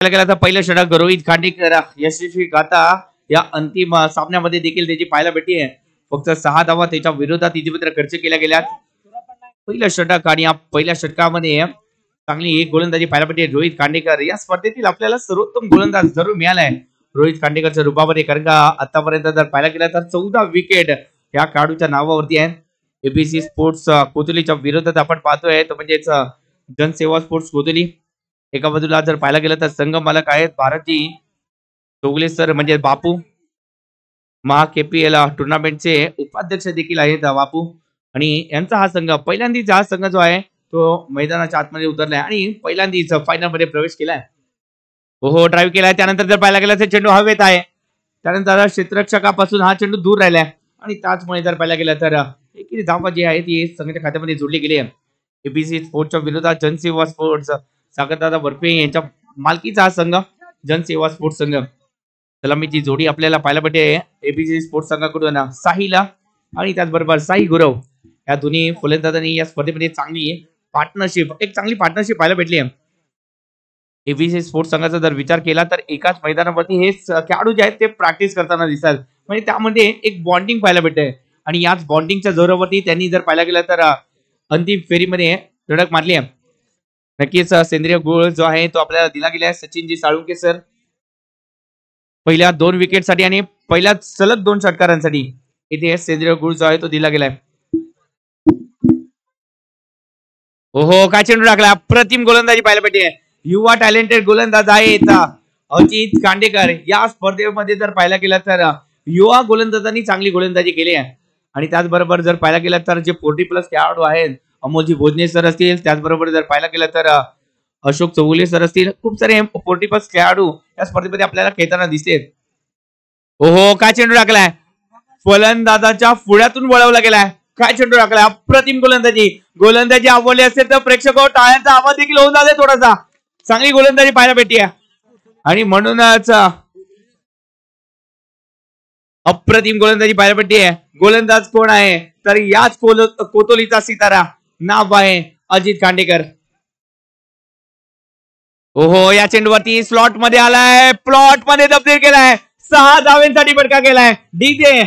गेला तर पहिलं षटक रोहित खांडेकर यशस्वी गाथा या अंतिम सामन्यामध्ये देखील त्याची पाहायला भेटली आहे. फक्त 6 धावा त्याच्या विरोधात इतिमित्र खर्च केल्या गेल्यात. पहिलं षटक आणि या पहिल्या षटकामध्ये चांगली एक गोलंदाजी पाहायला भेटली रोहित खांडेकर. या स्पर्धेतील आपल्याला सर्वोत्तम गोलंदाज जरूर मिळालाय रोहित खांडेकरच्या रूपामध्ये, कारण का आतापर्यंत जर पाहायला गेला तर 14 विकेट या खेळाडूच्या नावावरती आहे. एबीसी स्पोर्ट्स कोथुलीच्या विरोधात आपण पाहतोय तो म्हणजेच जनसेवा स्पोर्ट्स कोथुली. एका बाजूला जर पाहायला गेलं तर संघ मालक आहेत भारती चौगले सर म्हणजे बापू, महा केपीएल टुर्नामेंटचे उपाध्यक्ष देखील आहेत बापू, आणि यांचा हा संघ पहिल्यांदाच हा संघ जो आहे तो मैदानाच्या आतमध्ये उतरलाय आणि पहिल्यांदाच फायनल मध्ये प्रवेश केलाय. हो ड्राईव्ह केलाय. त्यानंतर जर पाहायला गेलं तर चेंडू हवेत आहे. त्यानंतर क्षेत्ररक्षकापासून हा चेंडू दूर राहिलाय आणि त्याचमुळे जर पाहायला गेलं तर एकेरी धावा जी आहे ती संघाच्या खात्यामध्ये जोडली गेली आहे. एबीसी स्पोर्ट्सच्या विरोधात जनसेवा स्पोर्ट्स सागरदादा बर्फे यांच्या मालकीचा हा संघ जनसेवा स्पोर्ट्स संघ. सलामीची जोडी आपल्याला पाहायला भेटते एबीसी स्पोर्ट्स संघाकडून साहिला आणि त्याचबरोबर साई गुरव या दोन्ही फलंदाजांनी या स्पर्धेमध्ये चांगली पार्टनरशिप पाहायला भेटली आहे. एबीसी स्पोर्ट्स संघाचा जर विचार केला तर एकाच मैदानावरती हे खेळाडू जे आहेत ते प्रॅक्टिस करताना दिसतात, म्हणजे त्यामध्ये एक बॉन्डिंग पाहायला भेटते आणि याच बॉन्डिंगच्या जोरावरती त्यांनी जर पाहायला गेलं तर अंतिम फेरीमध्ये धडक मारली आहे. नक्कीच सेंद्रिय गोळ जो आहे तो आपल्याला दिला गेला आहे सचिनजी साळुंके सर पहिल्या 2 विकेटसाठी आणि पहिल्या सलग 2 षटकारांसाठी इथे सेंद्रिय गुळ जो आहे तो दिला गेलाय. हो काय चेंडू टाकला. अप्रतिम गोलंदाजी पाहायला भेटते. युवा टॅलेंटेड गोलंदाज आहेत अजित खांडेकर. या स्पर्धेमध्ये जर पाहायला गेलं तर युवा गोलंदाजांनी चांगली गोलंदाजी केली आहे आणि त्याचबरोबर जर पाहायला गेलं तर जे 40+ खेळाडू आहेत अमोलजी भोजने सर असतील, त्याचबरोबर जर पाहायला गेलं तर अशोक चौगुले सर असतील, खूप सारे 40+ खेळाडू या स्पर्धेमध्ये आपल्याला खेळताना दिसतात. हो काय चेंडू टाकलाय. फलंदाजाच्या पुढ्यातून वळवला गेलाय. काय चेंडू टाकलाय. अप्रतिम गोलंदाजी आवडली असेल तर प्रेक्षक टाळ्यांचा आवाज देखील होऊन जाते थोडासा. चांगली गोलंदाजी पाहायला भेटली आणि म्हणूनच अप्रतिम गोलंदाजी पाहायला भेटली. गोलंदाज कोण आहे तर याच कोतोलीचा सितारा नाव आहे अजित खांडेकर. हो या चेंडूवरती स्लॉट मध्ये आलाय, प्लॉट मध्ये तब्दील केलाय, 6 धावांसाठी फटका केलाय. डीजे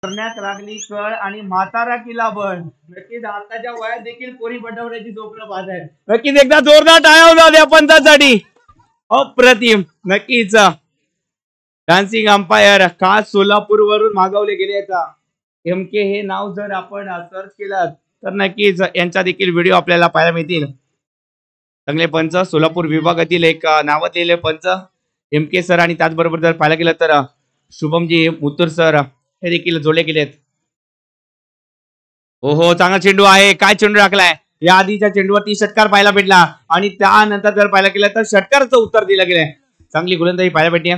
करण्यात लागली कळ आणि म्हातारा किला बळ. नक्कीच आताच्या वयात देखील पोरी पटवण्याची स्वप्न पाहत आहेत. नक्कीच एकदा जोरदार टाळ्या होऊ द्या पंचासाठी. अप्रतिम. नक्कीच डान्सिंग अंपायर खास सोलापूर वरून मागवले गेले आहेत. एमके हे नाव जर आपण सर्च केलं तर नक्कीच यांचा देखील व्हिडिओ आपल्याला पाहायला मिळतील. चांगले पंच सोलापूर विभागातील एक नावाजलेले पंच एमके सर आणि त्याचबरोबर जर पाहायला गेलं तर शुभमजी मुतूर सर हे देखील जोडले गेलेत. हो चांगला चेंडू आहे. काय चेंडू टाकलाय. या आधीच्या चेंडूवरती षटकार पाहायला भेटला आणि त्यानंतर जर पाहायला गेलं तर षटकाराचं उत्तर दिलं गेलंय. चांगली गोलंदाजी पाहायला भेटली.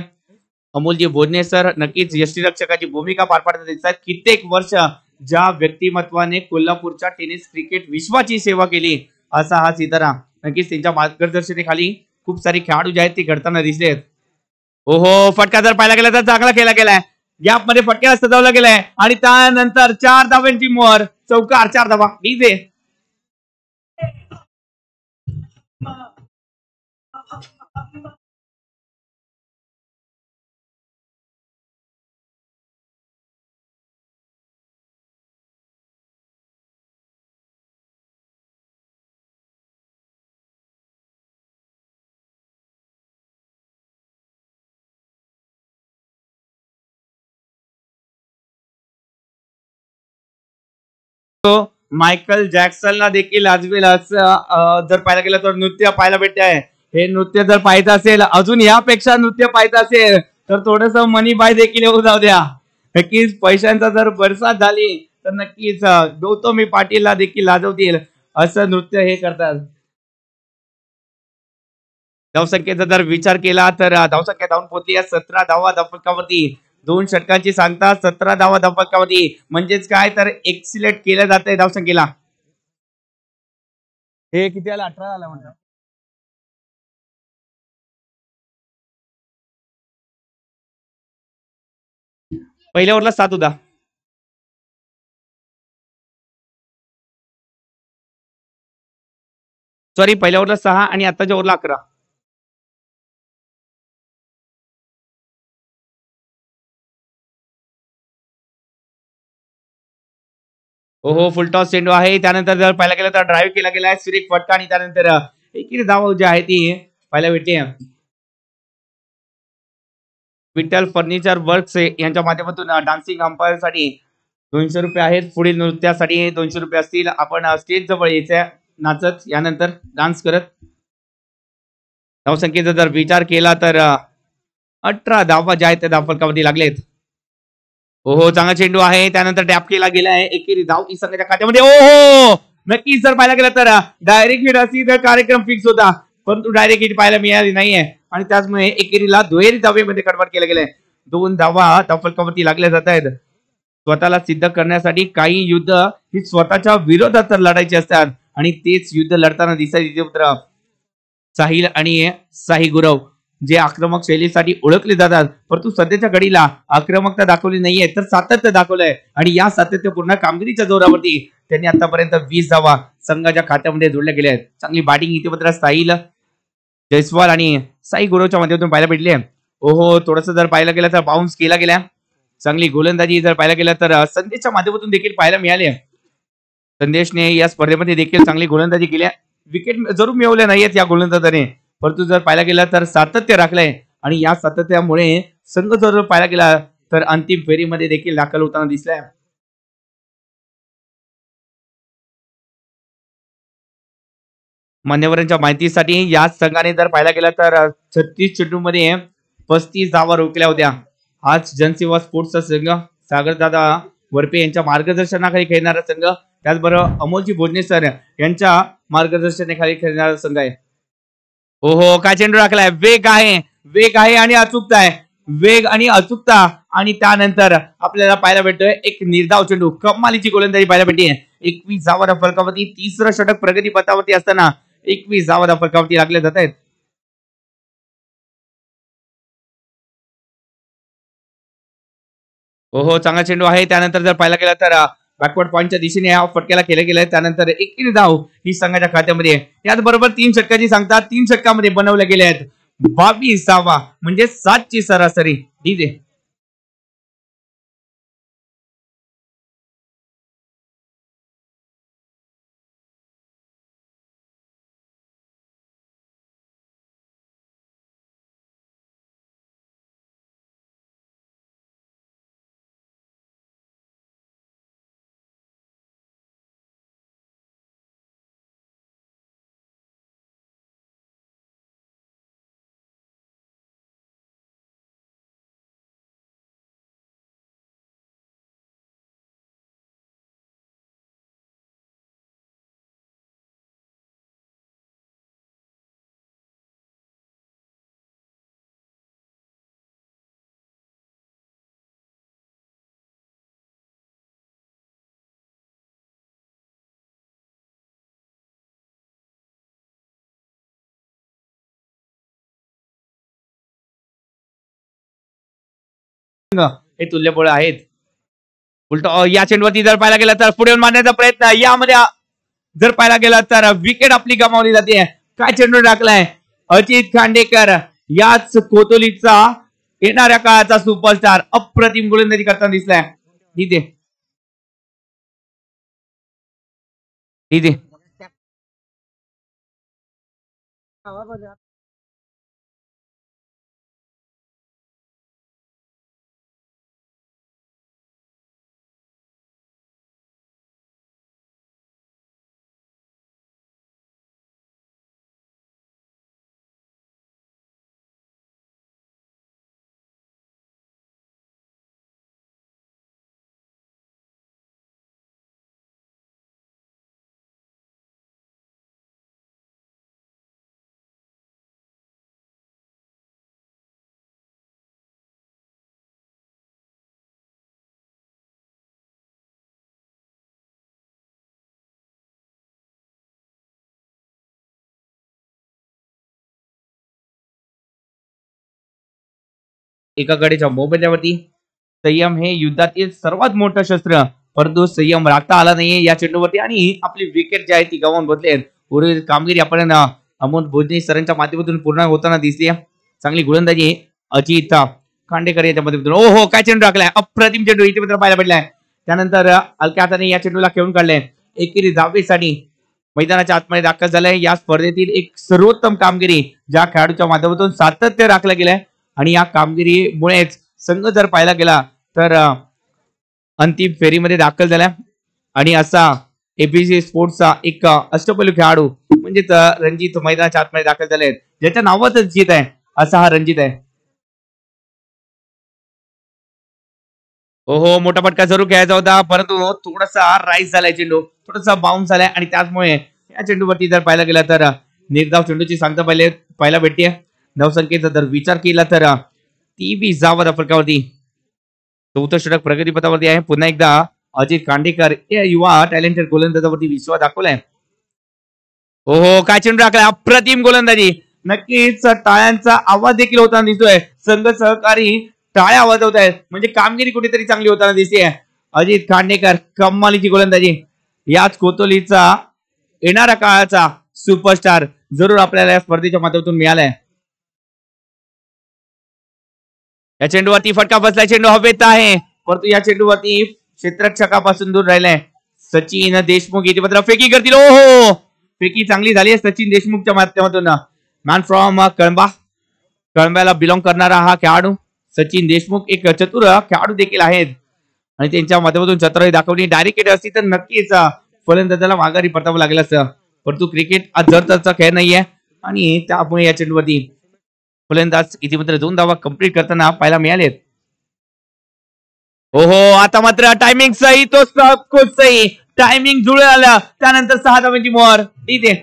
अमोलजी भोजने सर नक्कीच यष्टीरक्षकाची भूमिका पार पाडत दिसतात. कित्येक वर्ष ज्या व्यक्तिमत्वाने कोल्हापूरच्या टेनिस क्रिकेट विश्वाची सेवा केली असा हा सितारा. नक्कीच त्यांच्या मार्गदर्शनाखाली खूप सारे खेळाडू जे आहेत ते घडताना दिसलेत. हो फटका जर पाहायला गेला तर चांगला केला गेलाय. गॅप मध्ये फटक्याला सजवला गेलाय आणि त्यानंतर 4 धावांची मोहर. चौकार 4 धावा. डीजे मायकल जॅक्सनला देखील लाजवेल असं जर पाहायला गेलं तर नृत्य पाहायला भेटते आहे. हे नृत्य जर पाहायचं असेल, अजून यापेक्षा नृत्य पाहायचं असेल तर थोडस मनी बाय देखील येऊ जाऊ द्या. नक्कीच पैशांचा जर बरसात झाली तर नक्कीच गौतमी पाटीलला देखील लाजवतील असं नृत्य हे करतात. धावसंख्येचा जर विचार केला तर धावसंख्या धावून पोहोचली आहे 17 धावा धावफलकावरती. 2 षटकांची सांगता 17 धावा धावफलकावरती. म्हणजेच काय तर एक्सिलेट केलं जातंय धावसंख्येला. हे किती आलं 18 आलं म्हणतात. पहिल्या ओव्हरला 7 होता. सॉरी पहिल्या ओव्हरला 6 आणि आताच्या ओव्हरला 11. हो फुलटॉस चेंडू आहे. त्यानंतर जर पाहायला गेलं तर ड्राईव्ह केला गेलाय सुरेख फटका आणि त्यानंतर एकेरी धाव जी आहे ती पाहायला भेटते. विठ्ठल फर्निचर वर्क्स यांच्या माध्यमातून डान्सिंग अंपायर साठी 200 रुपये आहेत. पुढील नृत्यासाठी 200 रुपये असतील. आपण स्टेज जवळ यायचं नाचत यानंतर डान्स करत. धावसंख्येचा जर विचार केला तर 18 धावा ज्या आहेत त्या धावफलकावरती लागलेत. हो चांगला चेंडू आहे. त्यानंतर टॅप केला गेलाय. एकेरी धाव ई संघाच्या खात्यामध्ये. हो नक्कीच जर पाहायला गेलं तर डायरेक्ट हिट असती तर कार्यक्रम फिक्स होता. परंतु डायरेक्ट हिट पाहायला मिळाली नाहीये आणि त्याचमुळे एकेरीला दुहेरी धावेमध्ये कन्वर्ट केलं गेलंय. 2 धावा धावफलकावरती लागल्या जात आहेत. स्वतःला सिद्ध करण्यासाठी काही युद्ध ही स्वतःच्या विरोधात तर लढायची असतात आणि तेच युद्ध लढताना दिसायचे पुत्र साहिल आणि साई गुरव जे आक्रमक शैलीसाठी ओळखले जातात. परंतु सध्याच्या घडीला आक्रमकता दाखवली नाहीये तर सातत्य दाखवलंय आणि या सातत्यपूर्ण कामगिरीच्या जोरावरती त्यांनी आतापर्यंत 20 धावा संघाच्या खात्यामध्ये जोडल्या गेल्या आहेत. चांगली बॅटिंग इथे मात्र साहिल जयस्वाल आणि साई गुरवच्या माध्यमातून पाहायला भेटली आहे. ओहो थोडस जर पाहायला गेलं तर बाउन्स केला गेला. चांगली गोलंदाजी जर पाहायला गेलं तर संदेशच्या माध्यमातून देखील पाहायला मिळाली. संदेशने या स्पर्धेमध्ये देखील चांगली गोलंदाजी केली. विकेट जरूर मिळवल्या नाहीयेत या गोलंदाजाने परंतु जर पाहायला गेला तर सातत्य राखलंय आणि या सातत्यामुळे संघ जर पाहायला गेला तर अंतिम फेरीमध्ये देखील दाखल होताना दिसलाय. मान्यवरांच्या माहितीसाठी या संघाने जर पाहायला गेला तर 36 चेंडूमध्ये 35 धावा रोखल्या होत्या. हाच जनसेवा स्पोर्ट्सचा संघ सागरदादा वरपे यांच्या मार्गदर्शनाखाली खेळणारा संघ त्याचबरोबर अमोलजी भोजने सर यांच्या मार्गदर्शनाखाली खेळणारा संघ आहे. हो काय चेंडू राखलाय. वेग आहे आणि अचूकता आहे. वेग आणि अचूकता आणि त्यानंतर आपल्याला पाहायला भेटतोय एक निर्धाव चेंडू. कमालीची गोलंदाजी पाहायला भेटते. 21 धावा फलकावरती तिसरं षटक प्रगती पथावरती असताना 21 धावा फलकावरती लागले जात आहेत. चांगला चेंडू आहे. त्यानंतर जर पाहायला गेला तर बॅकवर्ड पॉईंटच्या दिशेने या फटक्याला केलं गेलंय. त्यानंतर एकेरी धाव ही संघाच्या खात्यामध्ये याचबरोबर 3 षटकाची सांगता 3 षटकामध्ये बनवले गेले आहेत. 22 धावा म्हणजे 7 ची सरासरी. डीजे हे तुल्यबळ आहेत. उलट या चेंडूवरती जर पाहायला गेला तर पुढे मारण्याचा प्रयत्न यामध्ये जर पाहायला गेला तर विकेट आपली गमावली जाते. काय चेंडू टाकलाय अजित खांडेकर याच कोतोलीचा येणाऱ्या काळाचा सुपरस्टार अप्रतिम गोलंदाजी करताना दिसलाय. तिथे तिथे एका कडेच्या मोबदल्यावरती संयम हे युद्धातील सर्वात मोठं शस्त्र, परंतु संयम राखता आला नाहीये या चेंडूवरती आणि आपली विकेट जी आहे ती गमावून बसली. उर्वरित कामगिरी आपण अमोल भोजने सरांच्या माध्यमातून पूर्ण होताना दिसते. चांगली गोलंदाजी अजित खांडेकर याच्या माध्यमातून. ओ हो, काय चेंडू टाकलाय, अप्रतिम चेंडू इथे मात्र पाहायला पडलाय. त्यानंतर हलक्या हाताने या चेंडूला खेळून काढले. एकेरी धावेसाठी मैदानाच्या आतमध्ये दाखल झालाय. या स्पर्धेतील एक सर्वोत्तम कामगिरी ज्या खेळाडूच्या माध्यमातून सातत्य राखलं गेलंय आणि या कामगिरीमुळेच संघ जर पाहायला गेला तर अंतिम फेरीमध्ये दाखल झाला आणि असा एबीसी स्पोर्ट्सचा एक अष्टपैलू खेळाडू म्हणजेच रणजित मैदानाच्या आतमध्ये दाखल झाले ज्याच्या नावातच जीत आहे असा हा रणजित आहे. हो हो, मोठा फटका जरूर खेळायचा होता, परंतु थोडासा राईस झालाय चेंडू, थोडासा बाउन्स झालाय आणि त्याचमुळे या चेंडूवरती जर पाहायला गेला तर निर्धाव चेंडूची सांगता पाहायला भेटते. धावसंख्येचा जर विचार केला तर 23 धावा फटकावरती चौथं षटक प्रगतीपथावरती आहे. पुन्हा एकदा अजित कांडेकर या युवा टॅलेंटेड गोलंदाजावरती विश्वास दाखवलाय. हो हो, काय चेंडू टाकलाय, अप्रतिम गोलंदाजी. नक्कीच टाळ्यांचा आवाज देखील होताना दिसतोय. संघ सहकारी टाळ्या वाजवत आहेत म्हणजे कामगिरी कुठेतरी चांगली होताना दिसते. अजित खांडेकर कमालीची गोलंदाजी. याच कोतोलीचा येणाऱ्या काळाचा सुपरस्टार जरूर आपल्याला या स्पर्धेच्या माध्यमातून मिळालाय. या चेंडूवरती फटका बसलाय, चेंडू हवेत आहे परंतु या चेंडूवरती क्षेत्ररक्षकापासून दूर राहिलाय. सचिन देशमुख इथे मात्र फेकी करतील. ओ हो, फेकी चांगली झाली आहे सचिन देशमुखच्या माध्यमातून. मॅन फ्रॉम कळंबा, कळंब्याला बिलॉंग करणारा हा खेळाडू सचिन देशमुख एक चतुर खेळाडू देखील आहेत आणि त्यांच्या माध्यमातून चतुराई दाखवली. डायरेक्ट हिट असती तर नक्कीच फलंदाजाला माघारी परतावं लागलं असतं, परंतु क्रिकेट आज जर खेळ नाहीये आणि त्यामुळे या चेंडूवरती फलंदाज इतिमध्य 2 धावा कंप्लीट करताना पाहायला मिळालेत. हो हो, आता मात्र टायमिंग सही, तो सब कुछ सही, टायमिंग जुळून आलं. त्यानंतर 6 धावांची मोहर इथे.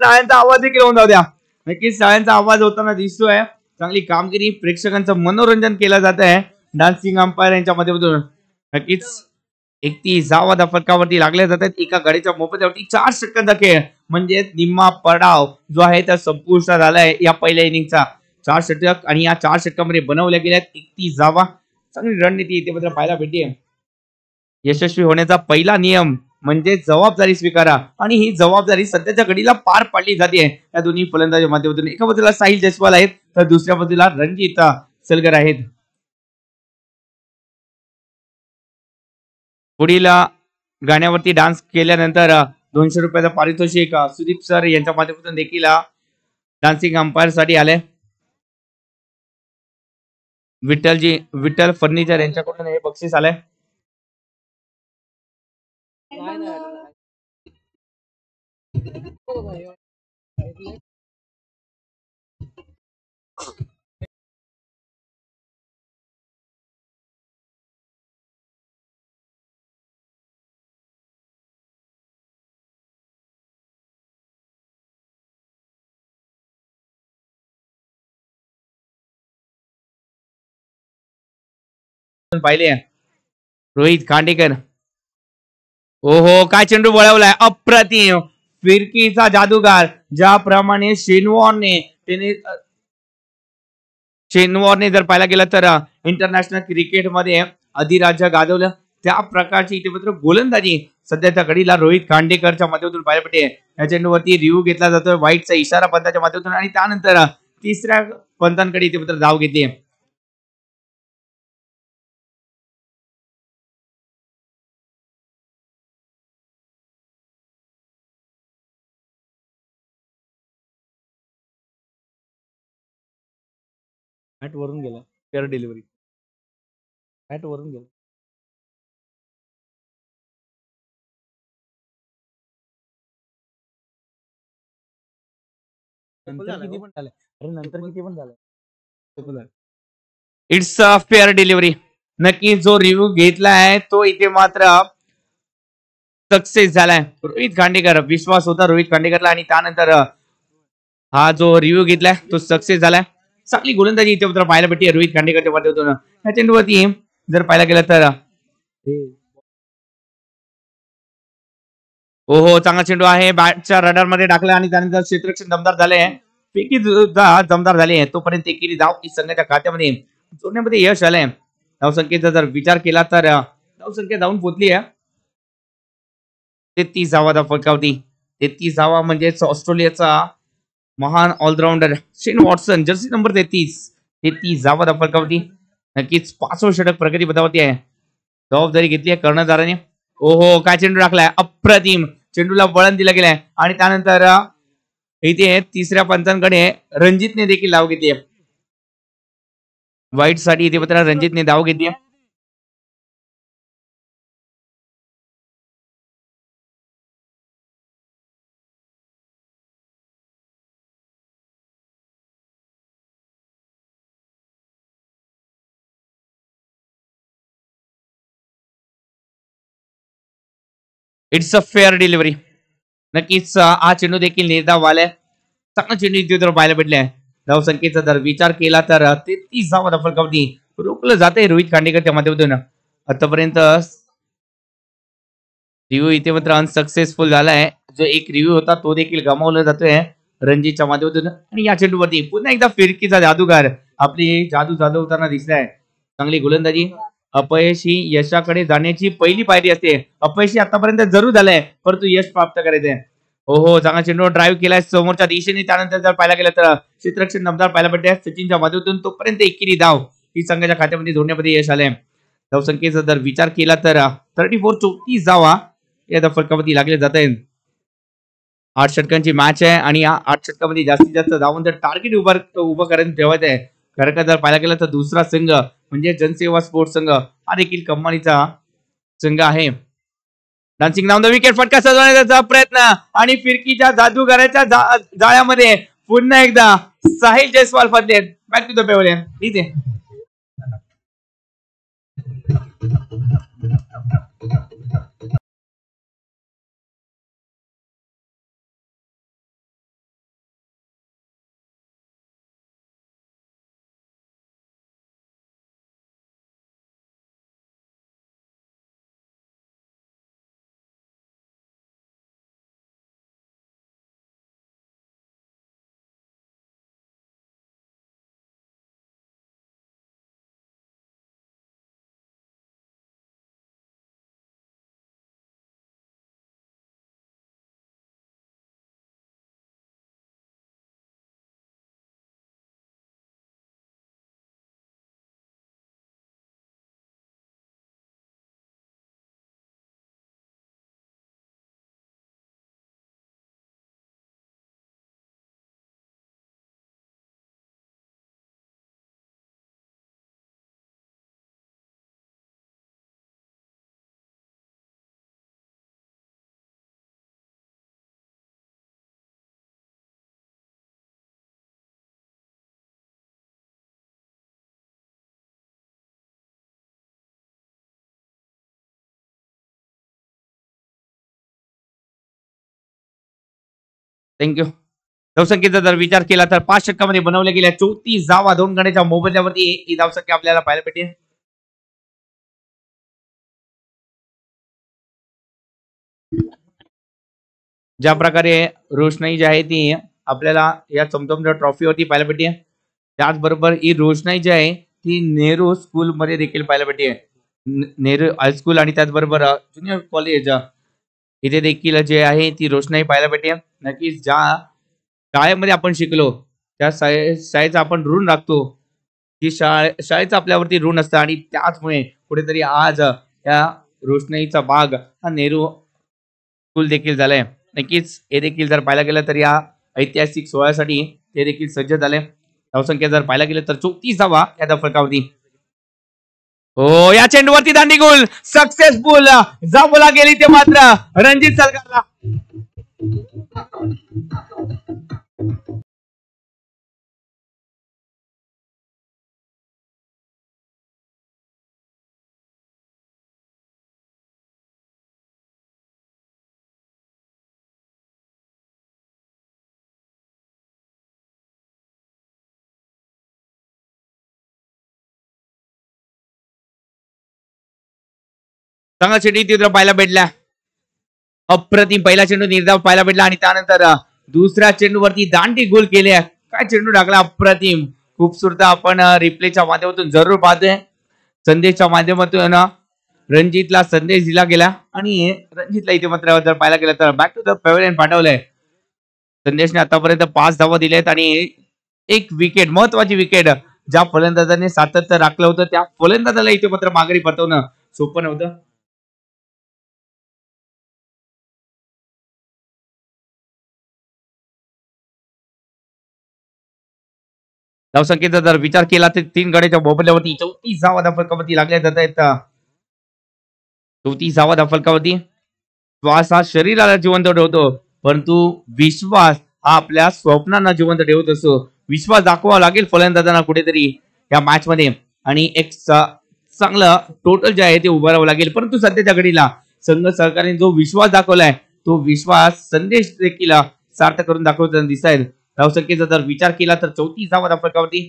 टाळ्यांचा आवाज देखील होऊन जाऊ द्या. नक्कीच टाळ्यांचा आवाज होताना दिसतोय. चांगली कामगिरी, प्रेक्षकांचं मनोरंजन केलं जात आहे डान्सिंग अंपायर यांच्या माध्यमातून. नक्कीच 31 धावा फटकावरती लागल्या जातात. एका गाडीच्या मोबदल्यावरती 4 षटकांचा खेळ म्हणजे निम्मा पडाव जो आहे त्या संपुष्टात आलाय या पहिल्या इनिंगचा. 4 षटक आणि या 4 षटकामध्ये बनवल्या गेल्यात 31 धावा. चांगली रणनीती इथे मात्र पाहायला भेटते. यशस्वी होण्याचा पहिला नियम म्हणजे जबाबदारी स्वीकारा आणि ही जबाबदारी सध्याच्या घडीला पार पाडली जाते या दोन्ही फलंदाजाच्या माध्यमातून. एका बाजूला साहिल जयस्वाल आहेत तर दुसऱ्या बाजूला रणजित सलगर आहेत. पुढील गाण्यावरती डान्स केल्यानंतर 200 रुपयाचा पारितोषिक सुदीप सर यांच्या माध्यमातून देखील डान्सिंग अंपायर साठी आले. विठ्ठल फर्निचर यांच्याकडून हे बक्षीस आलंय. पाहिले रोहित खांडेकर. हो हो, काय चेंडू वळवलाय, अप्रतिम फिरकीचा जादूगार. ज्याप्रमाणे शेनवॉरने जर पाहायला गेलं तर इंटरनॅशनल क्रिकेटमध्ये अधिराज्य गाजवलं त्या प्रकारची इथे मात्र गोलंदाजी सध्याच्या घडीला रोहित खांडेकरच्या माध्यमातून पाहायला भेटते. या चेंडूवरती रिव्ह्यू घेतला जातोय, वाईटचा इशारा पंताच्या माध्यमातून आणि त्यानंतर तिसऱ्या पंतांकडे इथे मात्र धाव घेतली. वरून गेला फेअर डिलिव्हरी. बॅट वरून गेलं. नंतर किती पण झालं. अरे नंतर किती पण झालं. It's a fair delivery. नक्की जो रिव्ह्यू घेतला आहे तो इथे मात्र सक्सेस झालाय. रोहित खांडेकर, विश्वास होता रोहित खांडेकरला आणि त्यानंतर हा जो रिव्ह्यू घेतलाय तो सक्सेस झालाय. चांगली गोलंदाजी इथे मात्र पाहायला भेटते रोहित खांडेकरच्या माध्यमातून. या चेंडूवरती जर पाहायला गेलं तर हो चांगला चेंडू आहे, बॅटच्या रडार मध्ये टाकला आणि त्यानंतर क्षेत्ररक्षण दमदार झाले आहे. फेकी सुद्धा दमदार झाली आहे. तोपर्यंत एकेरी धाव की संघाच्या खात्यामध्ये जोडण्यामध्ये यश आलंय. धावसंख्येचा जर विचार केला तर धावसंख्या धावून पोहोचली आहे 33 धावा फलकावती. 33 धावा म्हणजेच ऑस्ट्रेलियाचा महान ऑलराऊंडर शेन वॉटसन, जर्सी नंबर 33 धावा फलकावती. नक्कीच 5वं षटक प्रगती पथावरती आहे. जबाबदारी घेतली आहे कर्णधाराने. ओहो काय चेंडू टाकलाय, अप्रतिम चेंडूला वळण दिलं गेलंय आणि त्यानंतर इथे तिसऱ्या पंचांकडे रणजितने देखील धाव घेतली. वाईट साठी इथे मात्र रणजितने धाव घेतली. It's a fair delivery. नक्कीच हा चेंडू देखील निर्धाव आलाय. चांगला चेंडू इथे तर पाहायला भेटलाय. धावसंख्येचा जर विचार केला तर 33 धावा फलकावती. रोखलं जाते रोहित खांडेकरच्या माध्यमातून. आतापर्यंत रिव्ह्यू इथे मात्र अनसक्सेसफुल झालाय. जो एक रिव्ह्यू होता तो देखील गमावला जातोय रणजीतच्या माध्यमातून. आणि या चेंडूवरती पुन्हा एकदा फिरकीचा जादूगार आपली जादू जादवताना दिसलाय. चांगली गोलंदाजी. अपयश ही यशाकडे जाण्याची पहिली पायरी असते. अपयशी आतापर्यंत जरूर झालंय परंतु यश प्राप्त करायचंय. हो चांगला चेंडू ड्राईव्ह केलाय समोरच्या दिशेने. त्यानंतर जर पाहायला गेलं तर क्षेत्ररक्षण दमदार पाहायला भेटते सचिनच्या माध्यमातून. तोपर्यंत एकेरी धाव ही संघाच्या खात्यामध्ये जोडण्यामध्ये यश आलंय. धावसंख्येचा जर विचार केला तर 34 धावा या फलकावरती लागले जात आहेत. 8 षटकांची मॅच आहे आणि या 8 षटकामध्ये जास्तीत जास्त धावांचं टार्गेट उभं करून ठेवायचं आहे. खरं का जर पाहायला गेलं तर दुसरा संघ म्हणजे जनसेवा स्पोर्ट्स संघ हा देखील कमानीचा संघ आहे. डान्सिंग डाऊन द विकेट, फटका सजवण्याचा प्रयत्न आणि फिरकीच्या जादूगाराच्या जाळ्यामध्ये पुन्हा एकदा साहिल जयस्वाल फसले. Back to the pavilion. ठीक आहे. थँक्यू. धावसंख्येचा जर विचार केला तर 5 षटकामध्ये बनवल्या गेल्या 34 धावा 2 गड्याच्या मोबदल्यावरती ही धावसंख्या आपल्याला पाहायला भेटेल. ज्या प्रकारे रोषणाई जी आहे ती आपल्याला या चमचमच्या ट्रॉफीवरती पाहायला भेटते. त्याचबरोबर ही रोषणाई जी आहे ती नेहरू स्कूल मध्ये देखील पाहायला भेटते. नेहरू हायस्कूल आणि त्याचबरोबर ज्युनियर कॉलेज इथे देखील जे आहे ती रोषणाई पाहायला भेटते. नक्कीच ज्या शाळेमध्ये आपण शिकलो त्या शाळेचा आपण ऋण राखतो. ती शाळेचा आपल्यावरती ऋण असतं आणि त्याचमुळे कुठेतरी आज या रोषणाईचा भाग हा नेहरू स्कूल देखील झालाय. नक्कीच हे देखील जर पाहायला गेलं तर या ऐतिहासिक सोहळ्यासाठी ते देखील सज्ज झाले. धावसंख्या जर पाहायला गेलं तर 34 धावा या फलकावरती. हो, या चेंडूवरती दांडी गोल सक्सेसफुल बोला गेली ते मात्र रणजित सरकारला. चांगला चेंडू तिथं पाहायला भेटला. अप्रतिम पहिला चेंडू निर्धाव पाहायला भेटला आणि त्यानंतर दुसऱ्या चेंडूवरती दांडी गोल केले. काय चेंडू टाकला अप्रतिम. खूपसूरत आपण रिप्लेच्या माध्यमातून जरूर पाहतोय. संदेशच्या माध्यमातून रणजितला संदेश दिला गेला आणि रणजितला इथे मात्र जर पाहायला गेलं तर बॅक टू द पेव्हिलियन पाठवलंय. संदेशने आतापर्यंत 5 धावा दिल्यात आणि एक विकेट, महत्वाची विकेट ज्या फलंदाजाने सातत्य राखलं होतं त्या फलंदाजाला इथे मात्र माघारी परतवणं सोपं नव्हतं. धावसंख्येचा जर विचार केला तर 3 गड्याच्या मोबदल्यावरती 34 धावा धावफलकावरती लागल्या जात आहेत. 34 धावा धावफलकावरती. श्वास हा शरीराला जिवंत ठेवतो परंतु विश्वास हा आपल्या स्वप्नांना जिवंत ठेवत असतो. विश्वास दाखवावा लागेल फलंदाजांना कुठेतरी या मॅच मध्ये आणि एक चांगलं टोटल जे आहे ते उभारावं लागेल. परंतु सध्याच्या घडीला संघ सरकारने जो विश्वास दाखवलाय तो विश्वास संदेश देखील सार्थ करून दाखवताना दिसत आहेत. धावसंख्येचा जर विचार केला तर 34 धावा धावफलकावरती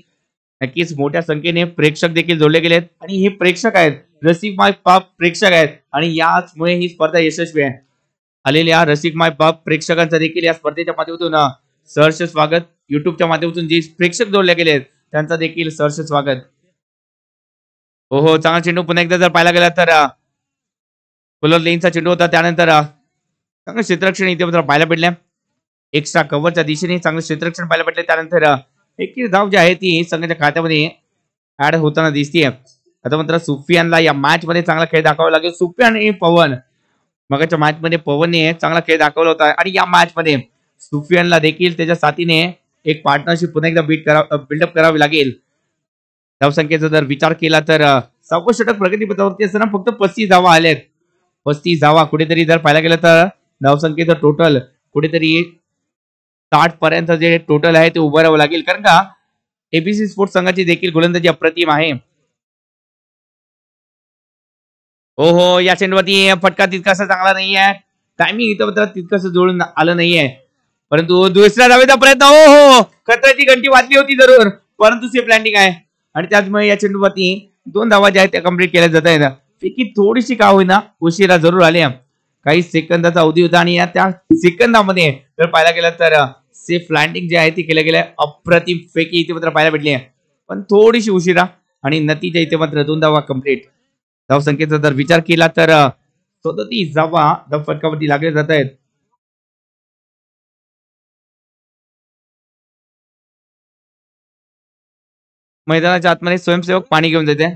नक्कीच मोठ्या संख्येने प्रेक्षक देखील जोडले गेलेत आणि हे प्रेक्षक आहेत रसिक माय बाप प्रेक्षक आहेत आणि याचमुळे ही स्पर्धा यशस्वी आहे. आलेल्या रसिक माय बाप प्रेक्षकांचं देखील या स्पर्धेच्या माध्यमातून सहर्ष स्वागत. युट्यूबच्या माध्यमातून जे प्रेक्षक जोडले गेले त्यांचा देखील सहर्ष स्वागत. हो हो, चांगला चेंडू पुन्हा एकदा जर पाहायला गेला तर फुलर लेनचा चेंडू होता. त्यानंतर चांगलं क्षेत्ररक्षण इथे मात्र पाहायला भेटल्या. एक्स्ट्रा कव्हरच्या दिशेने चांगलं क्षेत्ररक्षण पाहायला भेटले. त्यानंतर एक धाव जी आहे ती संघाच्या खात्यामध्ये ऍड होताना दिसतीये. आता मात्र सुफियानला या मॅच मध्ये चांगला खेळ दाखवावा लागेल. सुफियान आणि पवन मगाच्या मॅच मध्ये पवनने चांगला खेळ दाखवला होता आणि या मॅच मध्ये सुफियानला देखील त्याच्या साथीने एक पार्टनरशिप पुन्हा एकदा बिल्डअप करावी लागेल. धावसंख्येचा जर विचार केला तर 6 षटक प्रगतीपथावरती असताना फक्त 35 धावा आल्यात. 35 धावा कुठेतरी जर पाहायला गेलं तर धावसंख्येचं टोटल कुठेतरी 60 पर्यंत जे टोटल आहे ते उभारावं लागेल कारण का एबीसी स्पोर्ट्स संघाची देखील गोलंदाजी अप्रतिम आहे. हो हो, या चेंडूवरती फटका तितकासा चांगला नाहीये. टायमिंग इथं मात्र तितकंसं जुळून आलं नाहीये. परंतु दुसऱ्या धावेचा प्रयत्न हो हो खतऱ्याची घंटी वाजली होती जरूर परंतु सेफ लँडिंग आहे आणि त्याचमुळे या चेंडूवरती 2 धावा ज्या आहेत त्या कंप्लीट केल्या जात आहेत. पैकी थोडीशी का होईना उशिरा जरूर आल्या. काही सेकंदाचा अवधी होता आणि या त्या सेकंदामध्ये जर पाहायला गेलं तर सेफ लँडिंग जे आहे ती केल्या गेल्या. अप्रतिम फेकी इथे मात्र पाहायला भेटली आहे पण थोडीशी उशिरा आणि नतीजा इथे मात्र 2 धावा कंप्लीट. धावसंख्येचा जर विचार केला तर 37 धावा धावफलकावरती लागले जात आहेत. मैदानाच्या आतमध्ये स्वयंसेवक पाणी घेऊन जाते.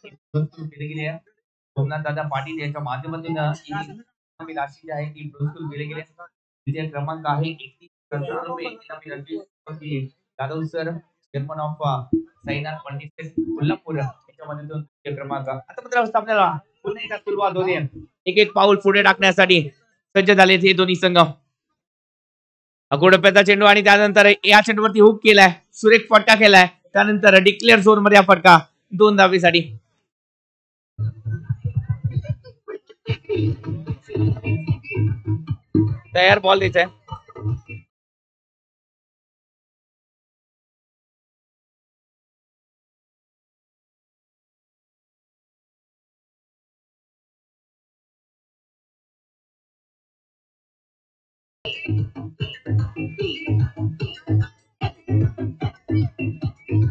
केले गेले आहे. सोमनाथ दादा पाटील यांच्या माध्यमातून ही राशी जी आहे ती प्रोत्साहन केले गेले. विजय क्रमांक आहे 31 Jadhav sir chairman of Sainath Pandit Kolhapur याच्या माध्यमातून क्रमांक. आता मात्र आपल्याला पुन्हा एकदा सुरुवात होते. एक पाऊल पुढे टाकण्यासाठी सज्ज झालेत हे दोन्ही संघ. अगोडप्याचा चेंडू आणि त्यानंतर या चेंडूवरती हुक केलाय, सुरेख फटका केलाय, त्यानंतर डिक्लेअर झोन मध्ये हा फटका 2 धावेसाठी. तयार बॉल द्यायचा.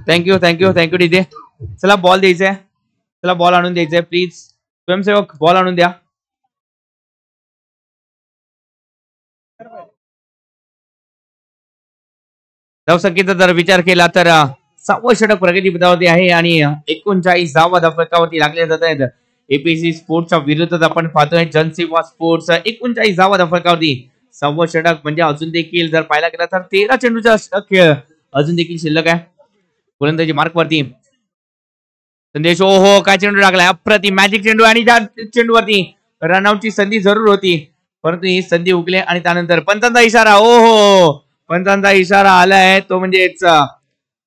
Thank you thank you thank you DJ. चला बॉल द्यायचा आहे, चला बॉल आणून द्यायचा आहे. प्लीज स्वयंसेवक बॉल आणून द्या. धावसंख्येचा जर विचार केला तर 6वं षटक प्रगती पथावरती आहे आणि 39 धावा धावफलकावरती लागले जात आहेत. एपीसी स्पोर्ट्सच्या विरोधात आपण पाहतोय जनसेवा स्पोर्ट्स 39 धावा धावफलकावरती. 6वं षटक म्हणजे अजून देखील जर पाहायला गेला तर 13 चेंडूचा खेळ अजून देखील शिल्लक आहे. गोलंदाजी मार्क वरती संदेश. ओ हो, काय चेंडू टाकलाय, अप्रतिम मॅजिक चेंडू आणि त्या चेंडूवरती रनआउटची संधी जरूर होती, परंतु ही संधी उगली आणि त्यानंतर पंचांचा इशारा. ओ हो, पंचांचा इशारा आलाय, तो म्हणजेच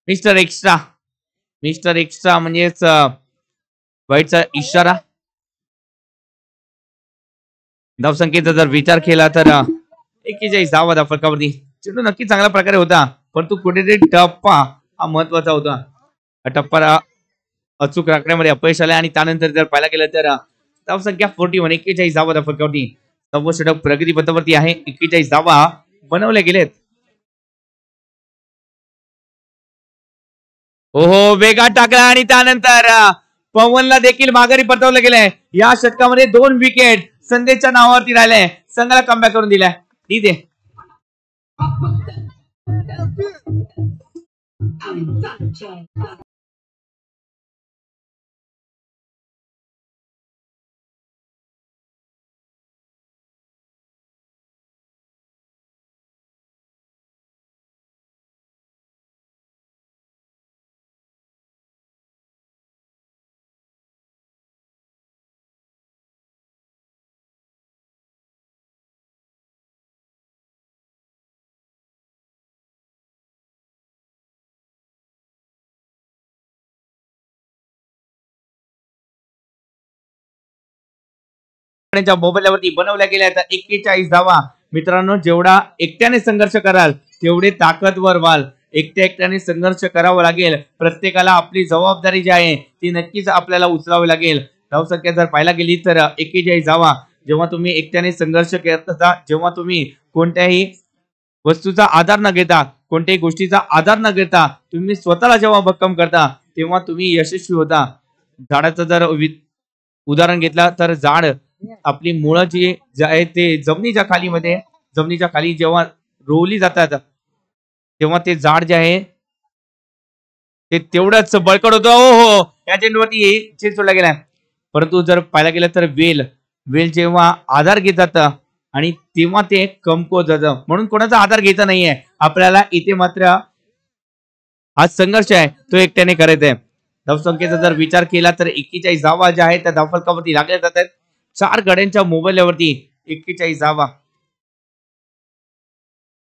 मिस्टर एक्स्ट्रा. मिस्टर एक्स्ट्रा म्हणजेच वाईटचा इशारा. धावसंख्येचा जर विचार केला तर 41 धावा धावफलकावरती. चेंडू नक्की चांगल्या प्रकारे होता, परंतु कुठेतरी टप्पा हा महत्वाचा होता. टप्पा अचूक राखण्यामध्ये अपयश आले आणि त्यानंतर जर पाहायला गेलं तर धावसंख्या 41 41 धावा धावफलकावरती. 6वं षटक प्रगती पथावरती आहे. 41 धावा बनवल्या गेलेत. हो हो, वेगात टाकला आणि त्यानंतर पवनला देखील माघारी परतवलं गेलंय. या षटकामध्ये 2 विकेट संदेशच्या नावावरती राहिलाय. संघाला कमबॅक करून दिलाय. ठीक आहे. मोबाईलवरती बनवल्या गेल्या 41 धावा. मित्रांनो, जेवढा एकट्याने संघर्ष कराल तेवढे ताकदवर व्हाल. एकट्याने संघर्ष करावा लागेल. प्रत्येकाला आपली जबाबदारी जी आहे ती नक्कीच आपल्याला उचलावी लागेल. धावसंख्या जर पाहायला गेली तर 41 धावा. जेव्हा तुम्ही एकट्याने संघर्ष करत असता, जेव्हा तुम्ही कोणत्याही वस्तूचा आधार न घेता, कोणत्याही गोष्टीचा आधार न घेता तुम्ही स्वतःला जेव्हा भक्कम करता तेव्हा तुम्ही यशस्वी होता. झाडाचं जर उदाहरण घेतलं तर झाड आपली मुळं जी आहे ते जमिनीच्या खाली जेव्हा रोवली जातात तेव्हा ते झाड जे आहे ते तेवढंच बळकट होतं. हो हो, या चेंडूवरती चेंड सोडला गेलाय. परंतु जर पाहायला गेलं तर वेल जेव्हा आधार घेत जातं आणि तेव्हा ते कमकुवत जातं. म्हणून कोणाचा आधार घ्यायचा नाहीये आपल्याला. इथे मात्र हा संघर्ष आहे तो एकट्याने करायचा आहे. धावसंख्येचा जर विचार केला तर 41 धावा ज्या आहेत त्या धावफलकावरती लागल्या जात आहेत. 4 गड्यांच्या मोबाईलवरती 41 धावा.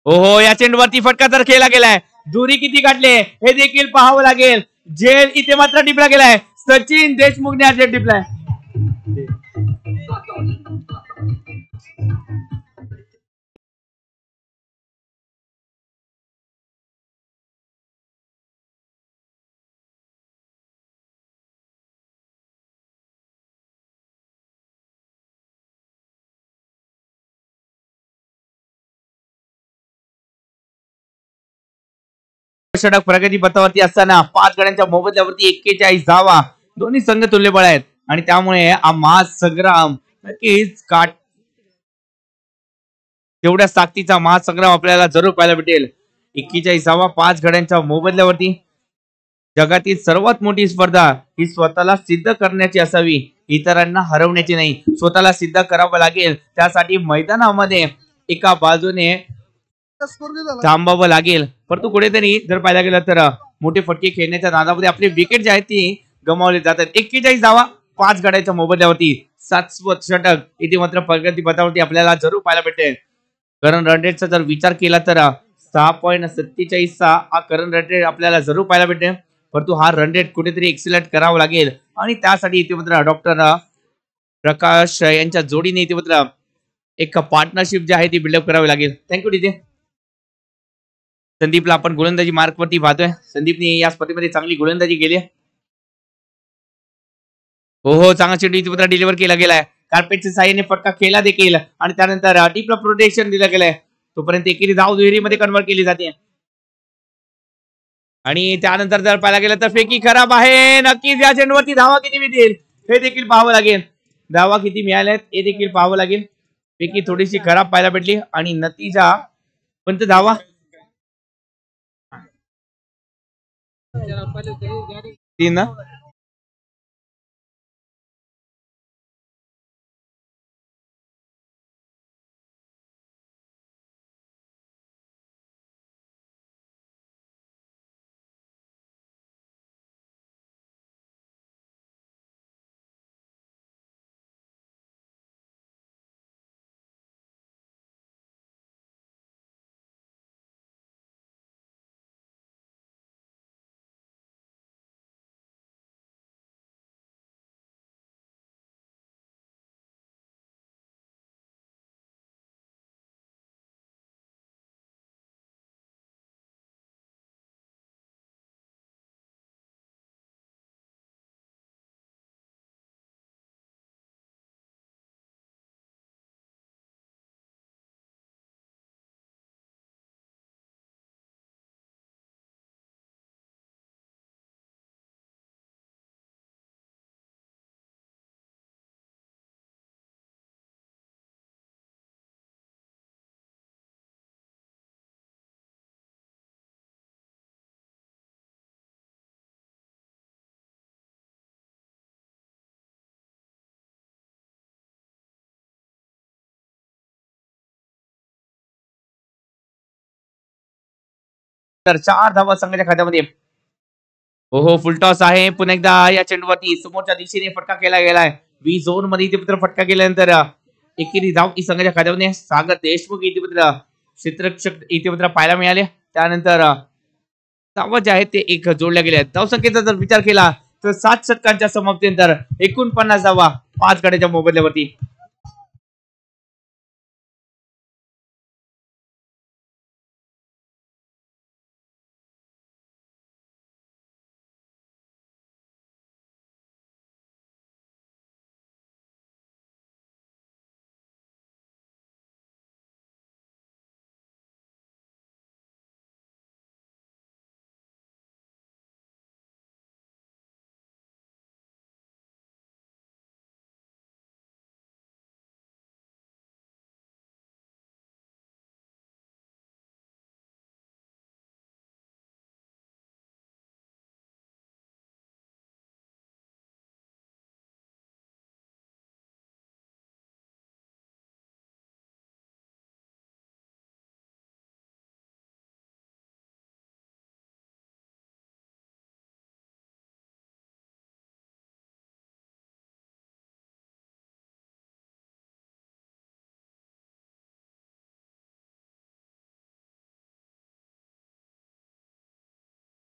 हो हो, या चेंडूवरती फटका तर खेळला गेलाय. दुरी किती काढले हे देखील पाहावं लागेल. जेल इथे मात्र टिपला गेलाय. सचिन देशमुखने जेल टिपलाय. षटक प्रगती पथावरती असताना 5 गड्यांच्या मोबदल्यावरती 41 धावा. दोन्ही संघ तुल्यबळ आहेत आणि त्यामुळे हा महासंग्राम नक्कीच तेवढ्या ताकदीचा महासंग्राम आपल्याला जरूर पाहायला भेटेल. 41 धावा 5 गड्यांच्या मोबदल्यावरती. जगातील सर्वात मोठी स्पर्धा ही स्वतःला सिद्ध करण्याची असावी, इतरांना हरवण्याची नाही. स्वतःला सिद्ध करावं लागेल, त्यासाठी मैदानामध्ये एका बाजूने थांबावं लागेल. परंतु कुठेतरी जर पाहायला गेलं तर मोठे फटके खेळण्याच्या नादामध्ये आपले विकेट जे आहेत ती गमावले जातात. 41 धावा 5 गड्याच्या मोबदल्यावरती 7 षटक इथे मात्र प्रगती पथावरती आपल्याला जरूर पाहायला भेटेल. करण रन रेटचा जर विचार केला तर 6.47 चा हा करण रन रेट आपल्याला जरूर पाहायला भेटेल. परंतु हा रन रेट कुठेतरी एक्सिलंट करावा लागेल आणि त्यासाठी इथे मात्र डॉक्टर प्रकाश यांच्या जोडीने इथे मात्र एक पार्टनरशिप जी आहे ती बिल्डअप करावी लागेल. Thank you DJ. संदीपला आपण गोलंदाजी मार्क वरती पाहतोय. संदीपने या स्पर्धेमध्ये चांगली गोलंदाजी केली आहे. हो चांगला चेंडू इथे मात्र डिलिव्हर केला गेलाय. कार्पेटच्या साह्याने फटका केला देखील आणि त्यानंतर डीपला प्रोटेक्शन दिलं गेलंय. तोपर्यंत एकेरी धाव दुहेरीमध्ये कन्वर्ट केली जाते आणि त्यानंतर जर पाहायला गेलं तर फेकी खराब आहे. नक्कीच या चेंडूवरती धावा किती मिळतील हे देखील पाहावं लागेल. धावा किती मिळाल्यात हे देखील पाहावं लागेल. फेकी थोडीशी खराब पाहायला भेटली आणि नतीजा पण धावा 3 ना. तर 4 धावा संघाच्या खात्यामध्ये. फुलटॉस आहे. पुन्हा एकदा या चेंडूवरती समोरच्या दिशेने फटका केला गेलाय. बी झोन मध्ये इथे मात्र फटका केल्यानंतर एकेरी धाव ही संघाच्या खात्यामध्ये. सागर देशमुख इथे मात्र क्षेत्ररक्षक इथे मात्र पाहायला मिळाले. त्यानंतर धावा जे आहेत ते एक जोडल्या गेल्या आहेत. धावसंख्येचा जर विचार केला तर 7 षटकांच्या समाप्तीनंतर 49 धावा 5 गड्याच्या मोबदल्यावरती.